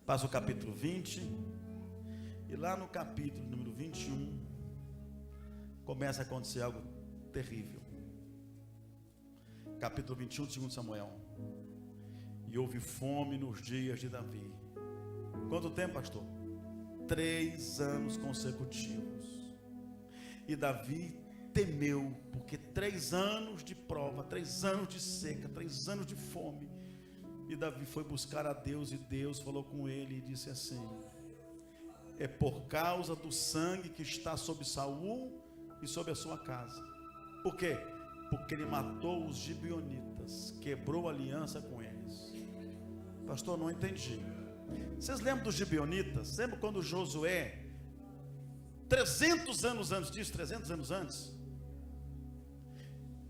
Passa o capítulo 20. E lá no capítulo número 21, começa a acontecer algo terrível. Capítulo 21 de 2 Samuel. E houve fome nos dias de Davi. Quanto tempo, pastor? 3 anos consecutivos. E Davi temeu, porque 3 anos de prova, 3 anos de seca, 3 anos de fome. E Davi foi buscar a Deus, e Deus falou com ele e disse assim: é por causa do sangue que está sobre Saul e sobre a sua casa. Por quê? Porque ele matou os gibeonitas, quebrou a aliança com eles. Pastor, não entendi. Vocês lembram dos gibeonitas? Lembra quando Josué, 300 anos antes disso, 300 anos antes,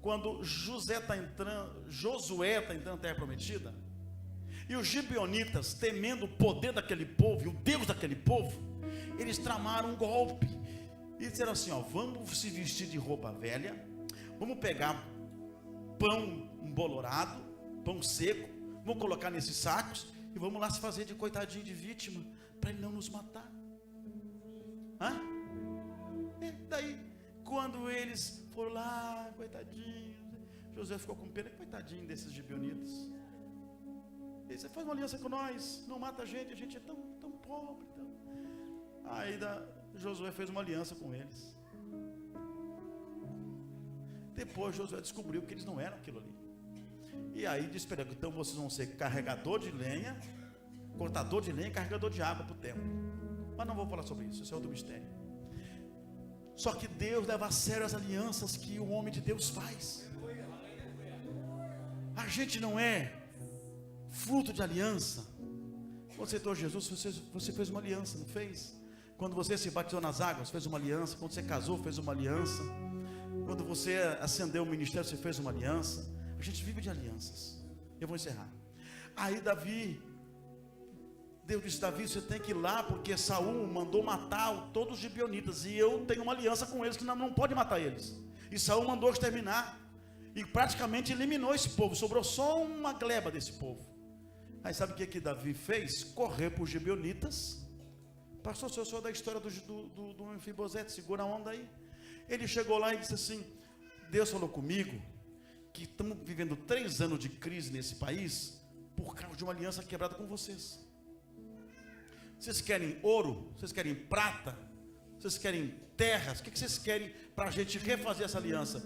quando Josué está entrando na terra prometida, e os gibeonitas, temendo o poder daquele povo e o Deus daquele povo, eles tramaram um golpe e disseram assim: ó, vamos se vestir de roupa velha, vamos pegar pão embolorado, pão seco, vamos colocar nesses sacos e vamos lá se fazer de coitadinho de vítima, para ele não nos matar. E daí, quando eles foram lá, coitadinho, Josué ficou com pena, coitadinho desses gibeonitas. Ele disse: faz uma aliança com nós, não mata a gente é tão pobre. Aí Josué fez uma aliança com eles. Depois Josué descobriu que eles não eram aquilo ali. E aí disse: então vocês vão ser carregador de lenha, cortador de lenha e carregador de água para o templo. Mas não vou falar sobre isso, isso é outro mistério. Só que Deus leva a sério as alianças que o homem de Deus faz. A gente não é fruto de aliança. Quando você aceitou Jesus, você fez uma aliança, não fez? Quando você se batizou nas águas, fez uma aliança. Quando você casou, fez uma aliança. Quando você ascendeu o ministério, você fez uma aliança. A gente vive de alianças. Eu vou encerrar. Aí Deus disse: Davi, você tem que ir lá, porque Saul mandou matar todos os gibeonitas, e eu tenho uma aliança com eles, que não pode matar eles. E Saul mandou exterminar, e praticamente eliminou esse povo, sobrou só uma gleba desse povo. Aí sabe o que Davi fez? Correu para os gibeonitas. Pastor, se eu sou da história do Mefibosete, segura a onda aí. Ele chegou lá e disse assim: Deus falou comigo que estamos vivendo 3 anos de crise nesse país por causa de uma aliança quebrada com vocês. Vocês querem ouro? Vocês querem prata? Vocês querem terras? O que vocês querem para a gente refazer essa aliança?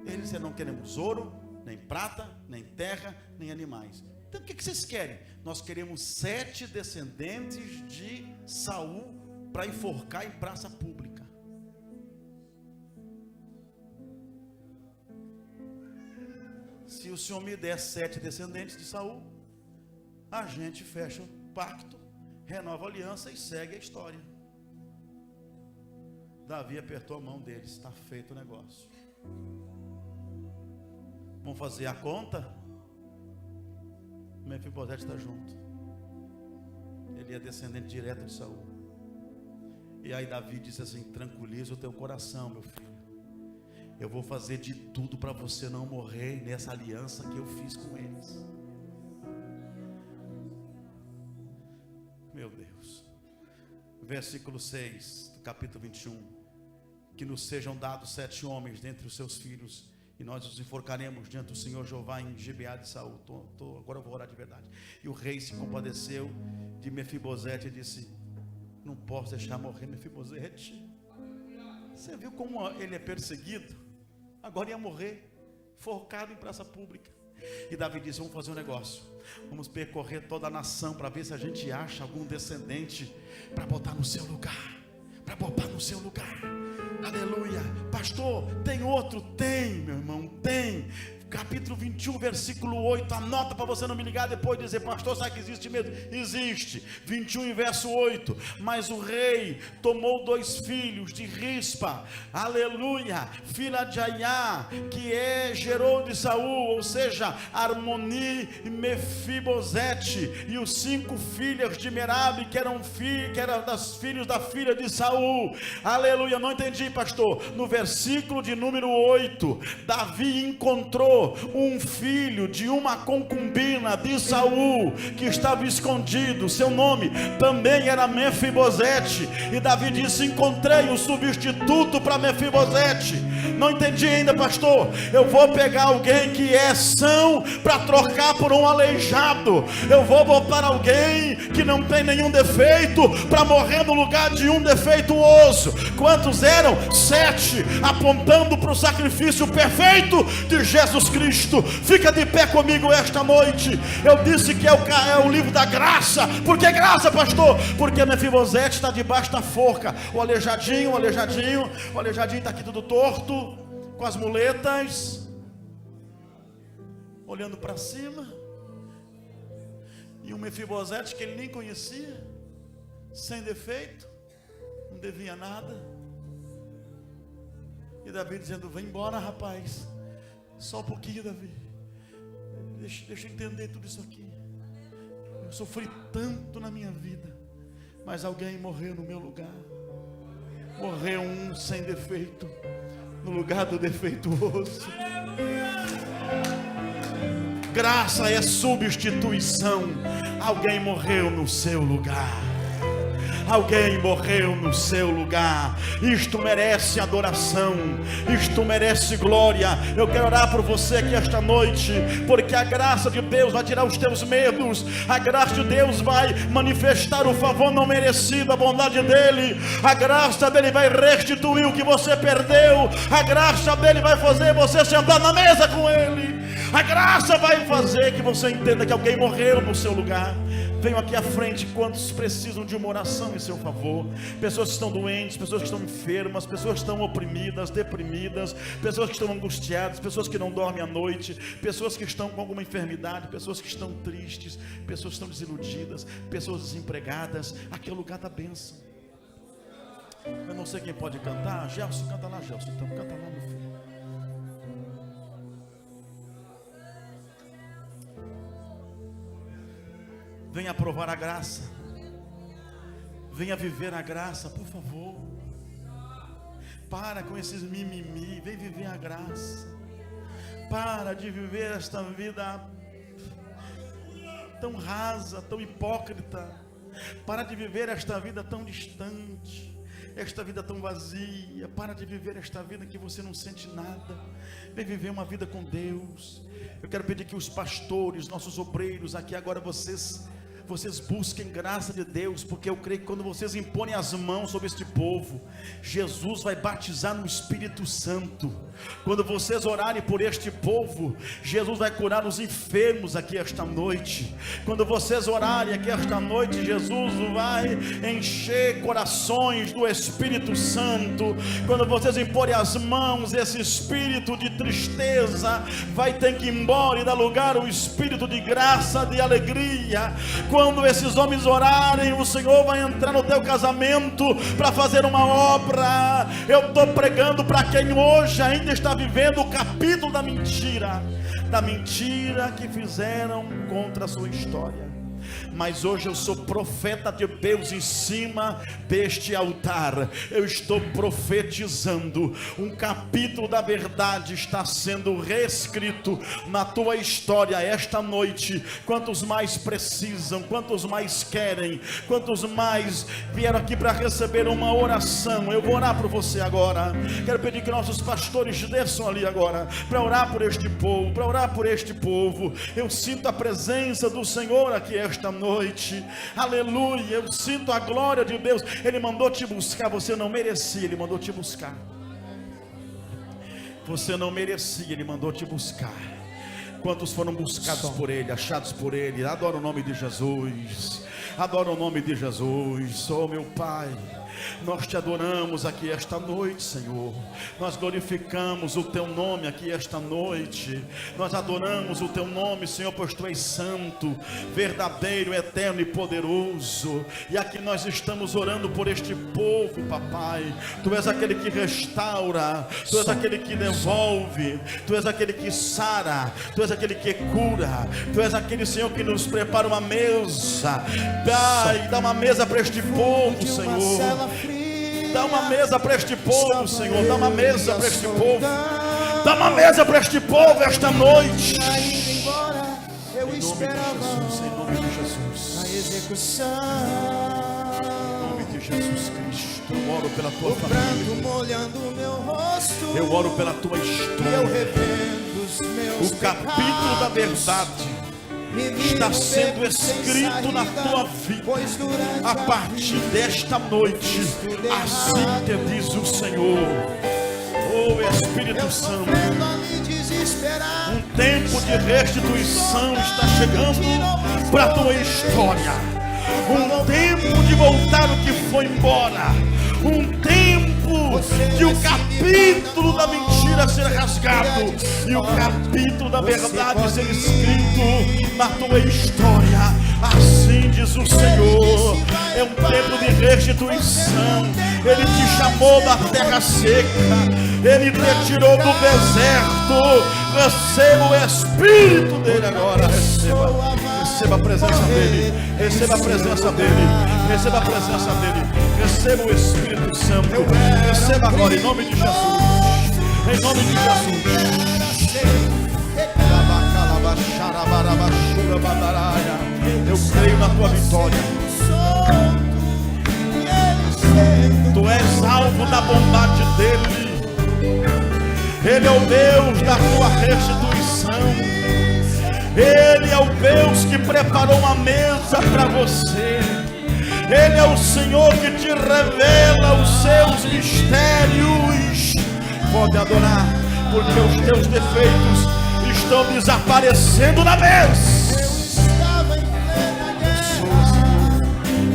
Eles disseram: não queremos ouro, nem prata, nem terra, nem animais. Então o que vocês querem? Nós queremos 7 descendentes de Saul para enforcar em praça pública. Se o Senhor me der 7 descendentes de Saul, a gente fecha o pacto, renova a aliança e segue a história. Davi apertou a mão deles: está feito o negócio. Vamos fazer a conta? Mefibosete está junto. Ele é descendente direto de Saul. E aí Davi disse assim: tranquiliza o teu coração, meu filho. Eu vou fazer de tudo para você não morrer nessa aliança que eu fiz com eles. Meu Deus. Versículo 6 do capítulo 21. Que nos sejam dados 7 homens dentre os seus filhos, e nós os enforcaremos diante do Senhor Jeová em Gibeá de Saul. Agora eu vou orar de verdade. E o rei se compadeceu de Mefibosete e disse: não posso deixar morrer Mefibosete. Você viu como ele é perseguido? Agora ia morrer, forcado em praça pública. E Davi disse: vamos fazer um negócio. Vamos percorrer toda a nação para ver se a gente acha algum descendente para botar no seu lugar. Para botar no seu lugar. Aleluia. Pastor, tem outro? Tem, meu irmão, tem. capítulo 21, versículo 8, anota para você não me ligar depois e dizer, pastor, sabe que existe mesmo? Existe. 21 e verso 8, mas o rei tomou 2 filhos de Rispa, aleluia, filha de Aiá, que gerou de Saul, ou seja, Armoni e Mefibosete, e os 5 filhas de Merabe, que eram das filhos da filha de Saul, aleluia. Não entendi, pastor. No versículo de número 8, Davi encontrou um filho de uma concubina de Saul, que estava escondido, seu nome também era Mefibosete, e Davi disse, encontrei o substituto para Mefibosete. Não entendi ainda, pastor. Eu vou pegar alguém que é são para trocar por um aleijado. Eu vou botar alguém que não tem nenhum defeito para morrer no lugar de um defeituoso. Quantos eram? 7, apontando para o sacrifício perfeito de Jesus Cristo. Fica de pé comigo esta noite. Eu disse que é o livro da graça. Por que graça, pastor? Porque Mefibosete está debaixo da forca. O aleijadinho está aqui tudo torto, com as muletas, olhando para cima. E um Mefibosete que ele nem conhecia, sem defeito, não devia nada. E Davi dizendo, vem embora, rapaz, só um pouquinho, Davi, deixa eu entender tudo isso aqui. Eu sofri tanto na minha vida, mas alguém morreu no meu lugar. Morreu um sem defeito no lugar do defeituoso. Graça é substituição. Alguém morreu no seu lugar. Alguém morreu no seu lugar. Isto merece adoração, isto merece glória. Eu quero orar por você aqui esta noite, porque a graça de Deus vai tirar os teus medos. A graça de Deus vai manifestar o favor não merecido, a bondade dele. A graça dele vai restituir o que você perdeu. A graça dele vai fazer você sentar na mesa com ele. A graça vai fazer que você entenda que alguém morreu no seu lugar. Venham aqui à frente quantos precisam de uma oração em seu favor. Pessoas que estão doentes, pessoas que estão enfermas, pessoas que estão oprimidas, deprimidas, pessoas que estão angustiadas, pessoas que não dormem à noite, pessoas que estão com alguma enfermidade, pessoas que estão tristes, pessoas que estão desiludidas, pessoas desempregadas. Aqui é o lugar da bênção. Eu não sei quem pode cantar. Gelson, canta lá, Gelson. Então canta lá, meu filho. Venha provar a graça. Venha viver a graça, por favor. Para com esses mimimi. Vem viver a graça. Para de viver esta vida tão rasa, tão hipócrita. Para de viver esta vida tão distante, esta vida tão vazia. Para de viver esta vida que você não sente nada. Vem viver uma vida com Deus. Eu quero pedir que os pastores, nossos obreiros aqui agora, vocês busquem graça de Deus, porque eu creio que quando vocês impõem as mãos sobre este povo, Jesus vai batizar no Espírito Santo. Quando vocês orarem por este povo, Jesus vai curar os enfermos aqui esta noite. Quando vocês orarem aqui esta noite, Jesus vai encher corações do Espírito Santo. Quando vocês imporem as mãos, esse espírito de tristeza vai ter que ir embora e dar lugar ao espírito de graça, de alegria. Quando esses homens orarem, o Senhor vai entrar no teu casamento para fazer uma obra. Eu estou pregando para quem hoje ainda está vivendo o capítulo da mentira que fizeram contra a sua história. Mas hoje eu sou profeta de Deus em cima deste altar. Eu estou profetizando. Um capítulo da verdade está sendo reescrito na tua história esta noite. Quantos mais precisam, quantos mais querem, quantos mais vieram aqui para receber uma oração. Eu vou orar por você agora. Quero pedir que nossos pastores desçam ali agora para orar por este povo, para orar por este povo. Eu sinto a presença do Senhor aqui esta noite. Aleluia, eu sinto a glória de Deus. Ele mandou te buscar, você não merecia, Ele mandou te buscar. Você não merecia, Ele mandou te buscar. Quantos foram buscados por Ele, achados por Ele? Adora o nome de Jesus. Adora o nome de Jesus. Oh meu Pai, Nós te adoramos aqui esta noite, Senhor. Nós glorificamos o teu nome aqui esta noite. Nós adoramos o teu nome, Senhor, pois tu és santo, verdadeiro, eterno e poderoso. E aqui nós estamos orando por este povo, papai. Tu és aquele que restaura, tu és aquele que devolve, tu és aquele que sara, tu és aquele que cura, tu és aquele, Senhor, que nos prepara uma mesa. Dá uma mesa para este povo, Senhor. Dá uma mesa para este povo, Senhor. Dá uma mesa para este povo. Dá uma mesa para este povo esta noite. Em nome de Jesus, a execução. Em nome de Jesus Cristo, eu oro pela tua família. Eu oro pela tua história. O capítulo da verdade está sendo escrito na tua vida a partir desta noite. Assim te diz o Senhor. Oh Espírito Santo, um tempo de restituição está chegando para a tua história. Um tempo de voltar o que foi embora. Um tempo de o capítulo da mentira ser rasgado e o capítulo da verdade ser escrito na tua história. Assim diz o Senhor. É um tempo de restituição. Ele te chamou da terra seca, Ele te tirou do deserto. Receba o Espírito dele agora. Receba a presença dele. Receba a presença dele. Receba a presença dele. Receba o Espírito Santo. Receba agora em nome de Jesus. Em nome de Jesus. Eu creio na tua vitória. Tu és alvo da bondade dele. Ele é o Deus da tua restituição. Ele é o Deus que preparou uma mesa para você. Ele é o Senhor que te revela os seus mistérios. Pode adorar, porque os teus defeitos estão desaparecendo na mesa.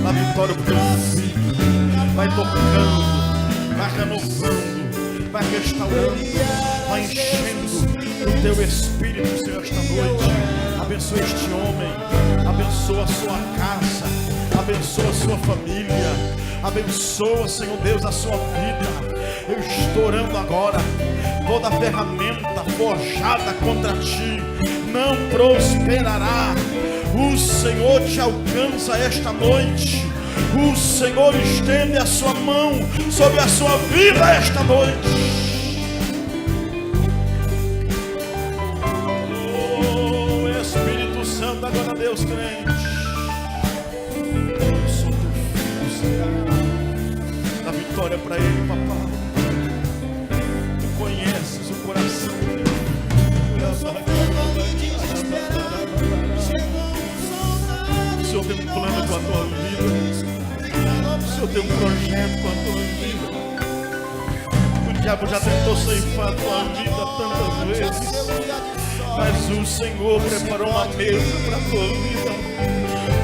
A vitória do teu filho vai tocando, vai renovando, vai restaurando, vai enchendo o teu espírito, Senhor, esta noite. Abençoa este homem, abençoa a sua casa, abençoa a sua família, abençoa, Senhor Deus, a sua vida. Eu estou orando agora. Toda ferramenta forjada contra ti não prosperará. O Senhor te alcança esta noite. O Senhor estende a sua mão sobre a sua vida esta noite. Oh Espírito Santo, agora Deus crente. Eu sou teu filho, Senhor. Dá vitória para ele, papai. Tu conheces o coração dele. O Senhor tem um plano com a tua vida. O Senhor tem um projeto com a tua vida. O diabo já tentou ceifar a tua vida tantas vezes, mas o Senhor preparou uma mesa para a tua vida.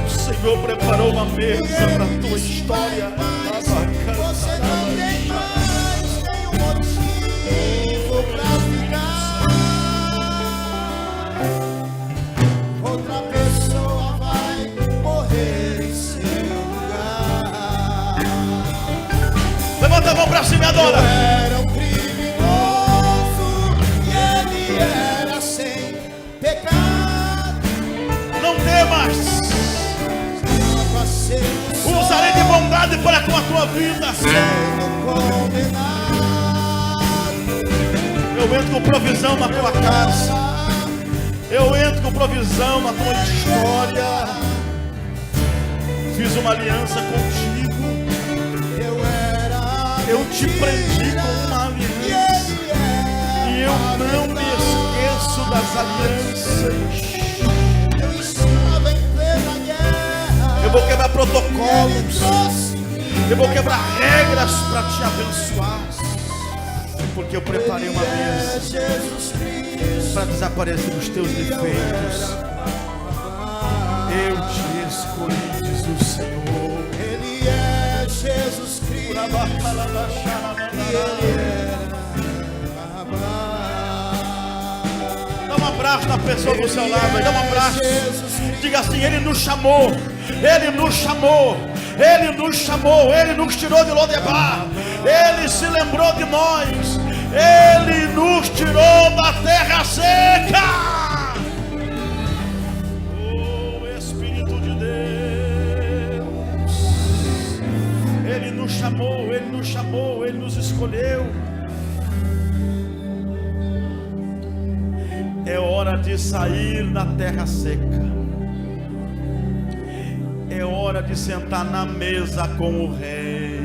O Senhor preparou uma mesa para a tua história. Você não tem mais nenhum motivo para ficar. Outra pessoa vai morrer em seu lugar. Levanta a mão para cima e adora. Eu era um criminoso e ele era sem pecado. Não temas. Usarei de bondade para com a tua vida. Eu entro com provisão na tua casa. Eu entro com provisão na tua história. Fiz uma aliança contigo. Eu te prendi com uma aliança. E eu não me esqueço das alianças. Eu vou quebrar protocolos. Eu vou quebrar regras para te abençoar. Porque eu preparei uma mesa para desaparecer os teus defeitos. Eu te escolhi, diz o Senhor. Jesus Cristo. Dá um abraço na pessoa do seu lado, dá um abraço. Diga assim: Ele nos chamou, Ele nos chamou, Ele nos chamou, Ele nos tirou de Lodebar, Ele se lembrou de nós, Ele nos tirou da terra seca. Oh Espírito de Deus, Ele nos chamou, Ele nos chamou, Ele nos escolheu. É hora de sair da terra seca. É hora de sentar na mesa com o Rei.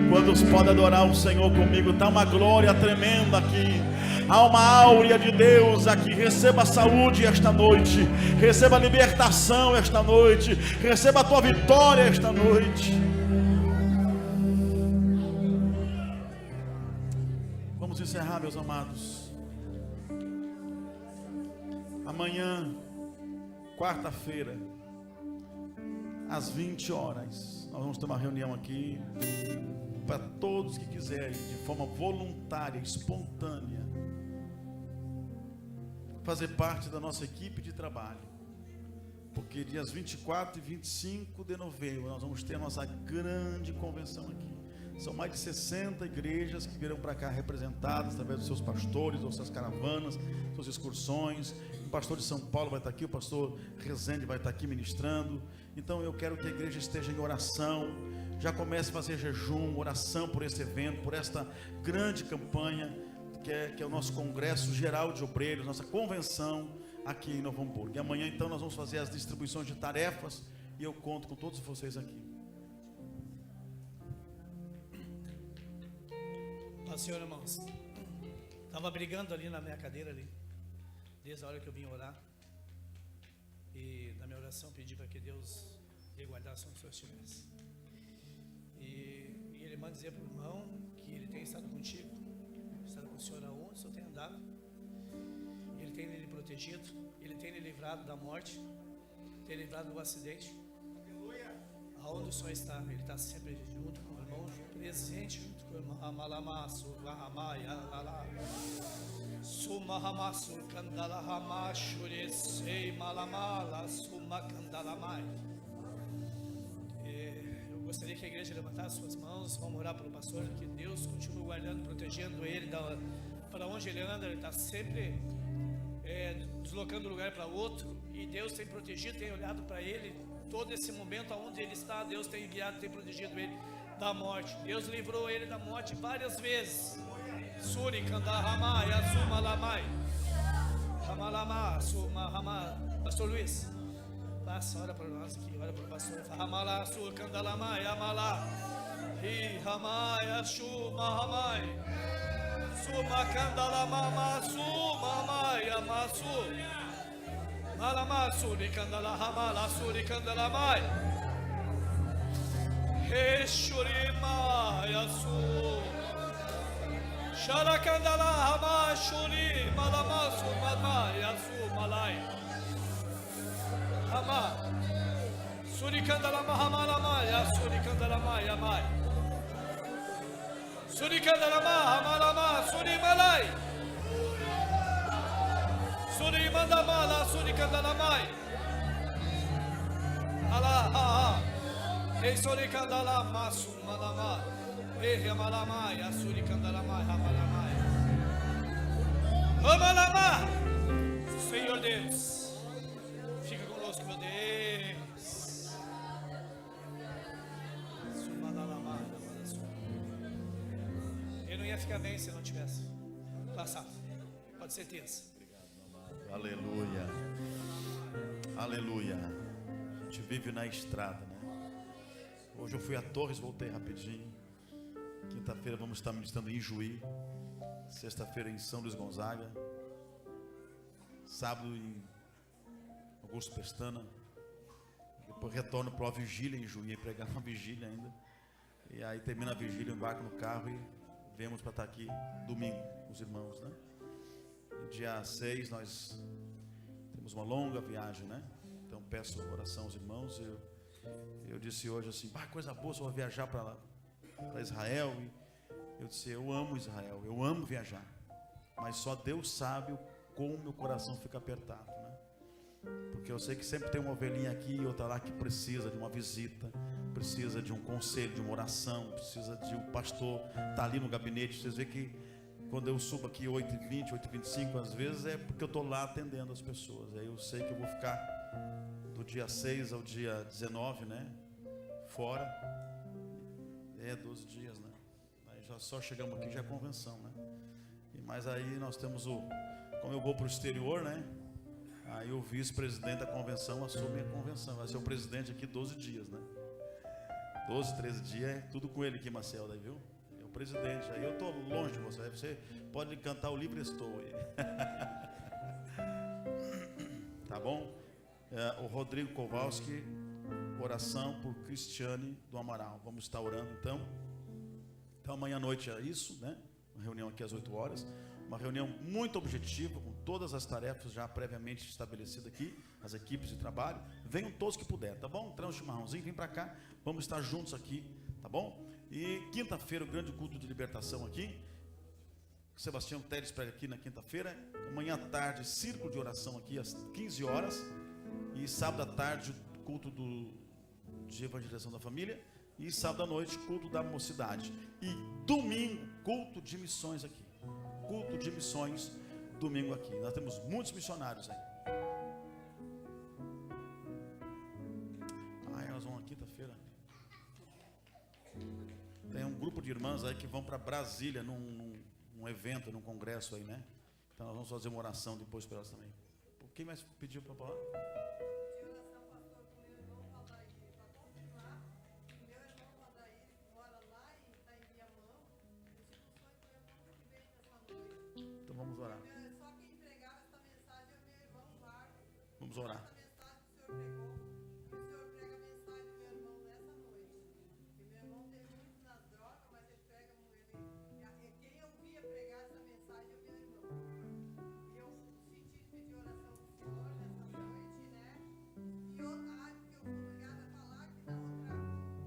Quantos podem adorar o Senhor comigo? Está uma glória tremenda aqui. Há uma áurea de Deus aqui. Receba saúde esta noite. Receba libertação esta noite. Receba a tua vitória esta noite. Vamos encerrar, meus amados. Amanhã, quarta-feira, às 20 horas, nós vamos ter uma reunião aqui para todos que quiserem, de forma voluntária, espontânea, fazer parte da nossa equipe de trabalho. Porque dias 24 e 25 de novembro nós vamos ter a nossa grande convenção aqui. São mais de 60 igrejas que virão para cá representadas através dos seus pastores, das suas caravanas, suas excursões. O pastor de São Paulo vai estar aqui, o pastor Rezende vai estar aqui ministrando. Então eu quero que a igreja esteja em oração, já comece a fazer jejum, oração por esse evento, por esta grande campanha que é o nosso Congresso Geral de Obreiros, nossa convenção aqui em Novo Hamburgo. E amanhã então nós vamos fazer as distribuições de tarefas e eu conto com todos vocês aqui. Senhor, irmãos, estava brigando ali na minha cadeira ali, desde a hora que eu vim orar, e na minha oração pedi para que Deus lhe guardasse onde o Senhor estivesse, e ele manda dizer para o irmão que ele tem estado contigo, estado com o Senhor aonde o Senhor tem andado, ele tem lhe protegido, ele tem lhe livrado da morte, tem lhe livrado do acidente, aonde o Senhor está, ele está sempre junto com o irmão, presente junto com o irmão. Amalamasu, Rahamaya, Lala, Sumahamasu, Kandalahama, Shuresei, Malamala, Sumakandalamai. Eu gostaria que a igreja levantasse suas mãos, vamos orar pelo pastor, que Deus continue guardando, protegendo ele, para onde ele anda, ele está sempre deslocando de um lugar para outro, e Deus tem protegido, tem olhado para ele. Todo esse momento onde ele está, Deus tem guiado, tem protegido ele da morte. Deus livrou ele da morte várias vezes. Suri Kandahamai, Azumalamai, Ramalama, Sumahama. Pastor Luiz, passa, ora para nós aqui, ora para o pastor. Ramala, Sur Kandalamai, Amala, Ri Ramai, Ashumahamai, Sumakandalamama, Sumamai, Amasu. Alama suri kandala hamala suri kandala mai. Heshurima yasu. Shara kandala hama shuri malama su mama yasu malai. Hama suri kandala mahamala mai yasuri kandala mai amai. Suri kandala mahamala ma suri malai. Suri mandamala, suri kandalamai. Ala ha ha. Ei suri kandalama, sumalama. Ei ramalamai, suri kandalamai, ramalamai. Ramalama. Senhor Deus, fica conosco, meu Deus. Sumalalama, eu não ia ficar bem se não tivesse passado, pode ser certeza. Aleluia, aleluia. A gente vive na estrada, né? Hoje eu fui a Torres, voltei rapidinho. Quinta-feira vamos estar ministrando em Juí. Sexta-feira em São Luís Gonzaga. Sábado em Augusto Pestana. Depois retorno para uma vigília em Juí, pregar uma vigília ainda. E aí termina a vigília, embarco no carro e viemos para estar aqui domingo, os irmãos, né? Dia 6 nós temos uma longa viagem, né? Então peço oração aos irmãos. Eu disse hoje assim, coisa boa, só vou viajar para Israel. E eu disse, eu amo Israel, eu amo viajar, mas só Deus sabe como meu coração fica apertado, né? Porque eu sei que sempre tem uma ovelhinha aqui e outra lá que precisa de uma visita, precisa de um conselho, de uma oração, precisa de um pastor estar ali no gabinete. Vocês veem que quando eu subo aqui 8h20, 8h25, às vezes é porque eu estou lá atendendo as pessoas. Aí eu sei que eu vou ficar do dia 6 ao dia 19, né? Fora. 12 dias, né? Aí já só chegamos aqui, já é convenção, né? Mas aí nós temos como eu vou para o exterior, né? Aí o vice-presidente da convenção assume a convenção. Vai ser o presidente aqui 12 dias, né? 12, 13 dias é tudo com ele aqui, Marcel, daí, viu? É o presidente. Aí eu estou longe de você. Aí você pode cantar o Livre Estou aí. Tá bom? O Rodrigo Kowalski, oração por Cristiane do Amaral. Vamos estar orando então. Então amanhã à noite é isso, né? Uma reunião aqui às 8 horas. Uma reunião muito objetiva, com todas as tarefas já previamente estabelecidas aqui, as equipes de trabalho. Venham todos que puder, tá bom? Traz um chimarrãozinho, vem para cá, vamos estar juntos aqui, tá bom? E quinta-feira, o grande culto de libertação aqui. Sebastião Teres prega aqui na quinta-feira. Amanhã à tarde, círculo de oração aqui às 15 horas. E sábado à tarde, culto de evangelização da família. E sábado à noite, culto da mocidade. E domingo, culto de missões aqui. Culto de missões, domingo aqui. Nós temos muitos missionários aí. Nós vamos na quinta-feira. Tem um grupo de irmãs aí que vão para Brasília num evento, num congresso aí, né? Então nós vamos fazer uma oração depois para elas também. Quem mais pediu para falar? Então vamos orar. Só quem pregava essa mensagem é o meu irmão Marco. Vamos orar. Essa mensagem que o senhor pregou, o senhor prega a mensagem do meu irmão nessa noite. E meu irmão teve muito nas drogas, mas ele prega quem ouvia pregar essa mensagem é o meu irmão. E eu senti pedir oração do senhor nessa noite, né? E eu porque eu fui obrigada a falar que na outra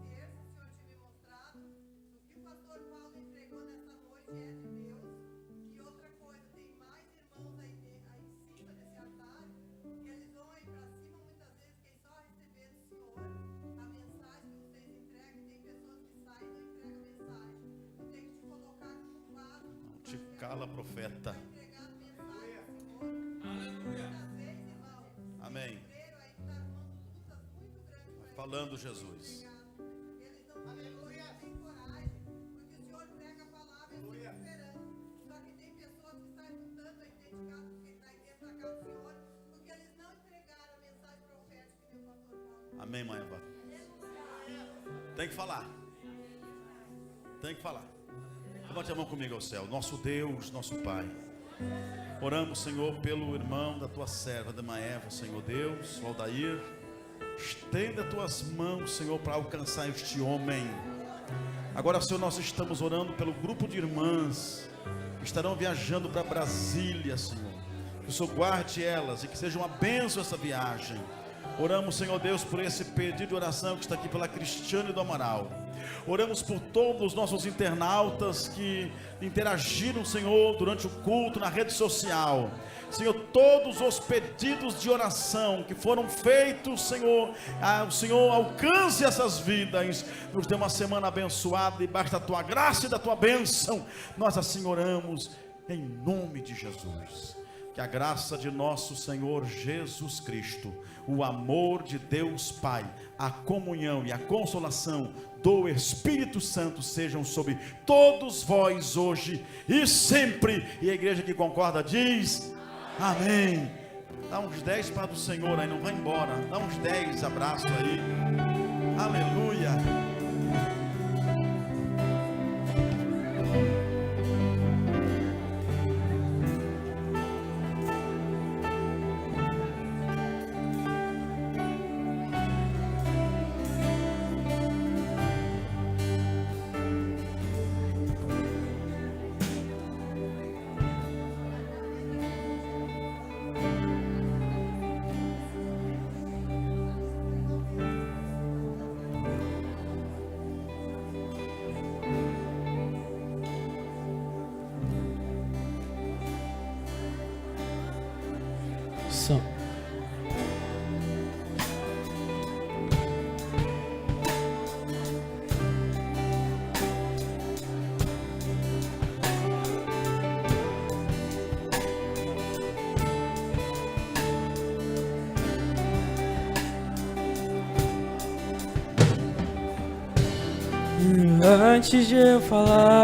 terça o senhor tinha me mostrado o que o pastor Paulo entregou nessa noite é de Deus. E outra coisa, tem mais irmãos aí em cima desse altar, que eles vão aí para cima, muitas vezes, quem só receber do Senhor a mensagem que vocês entregam, tem pessoas que saem e não entregam mensagem. Eu tenho que te colocar como vaso. Não te cala, profeta. Entregar mensagem do Senhor. Muitas vezes, irmão, Amém. obreiro aí está arrumando lutas muito grandes para Falando Jesus. eles não têm coragem, porque o Senhor prega a palavra e eles ficam esperando. Só que tem pessoas que saem lutando a identificar com quem está aí dentro da casa do Senhor, porque eles não entregaram a mensagem profética que meu pastor Paulo. Amém, mãe Eva. Tem que falar. Tem que falar. Levante a mão comigo ao céu. Nosso Deus, nosso Pai. Oramos, Senhor, pelo irmão da tua serva, da mãe Eva, Senhor Deus, o Aldair. Estenda tuas mãos, Senhor, para alcançar este homem. Agora, Senhor, nós estamos orando pelo grupo de irmãs que estarão viajando para Brasília, Senhor. Que o Senhor guarde elas e que seja uma bênção essa viagem. Oramos, Senhor Deus, por esse pedido de oração que está aqui pela Cristiane do Amaral. Oramos por todos os nossos internautas que interagiram, Senhor, durante o culto na rede social. Senhor, todos os pedidos de oração que foram feitos, Senhor, o Senhor alcance essas vidas, nos dê uma semana abençoada e basta a tua graça e da tua bênção. Nós assim oramos em nome de Jesus. Que a graça de nosso Senhor Jesus Cristo, o amor de Deus Pai, a comunhão e a consolação do Espírito Santo sejam sobre todos vós hoje e sempre. E a igreja que concorda diz amém. Dá uns 10 para o Senhor aí, não vai embora. Dá uns 10 abraços aí. Aleluia. Isso. Antes de eu falar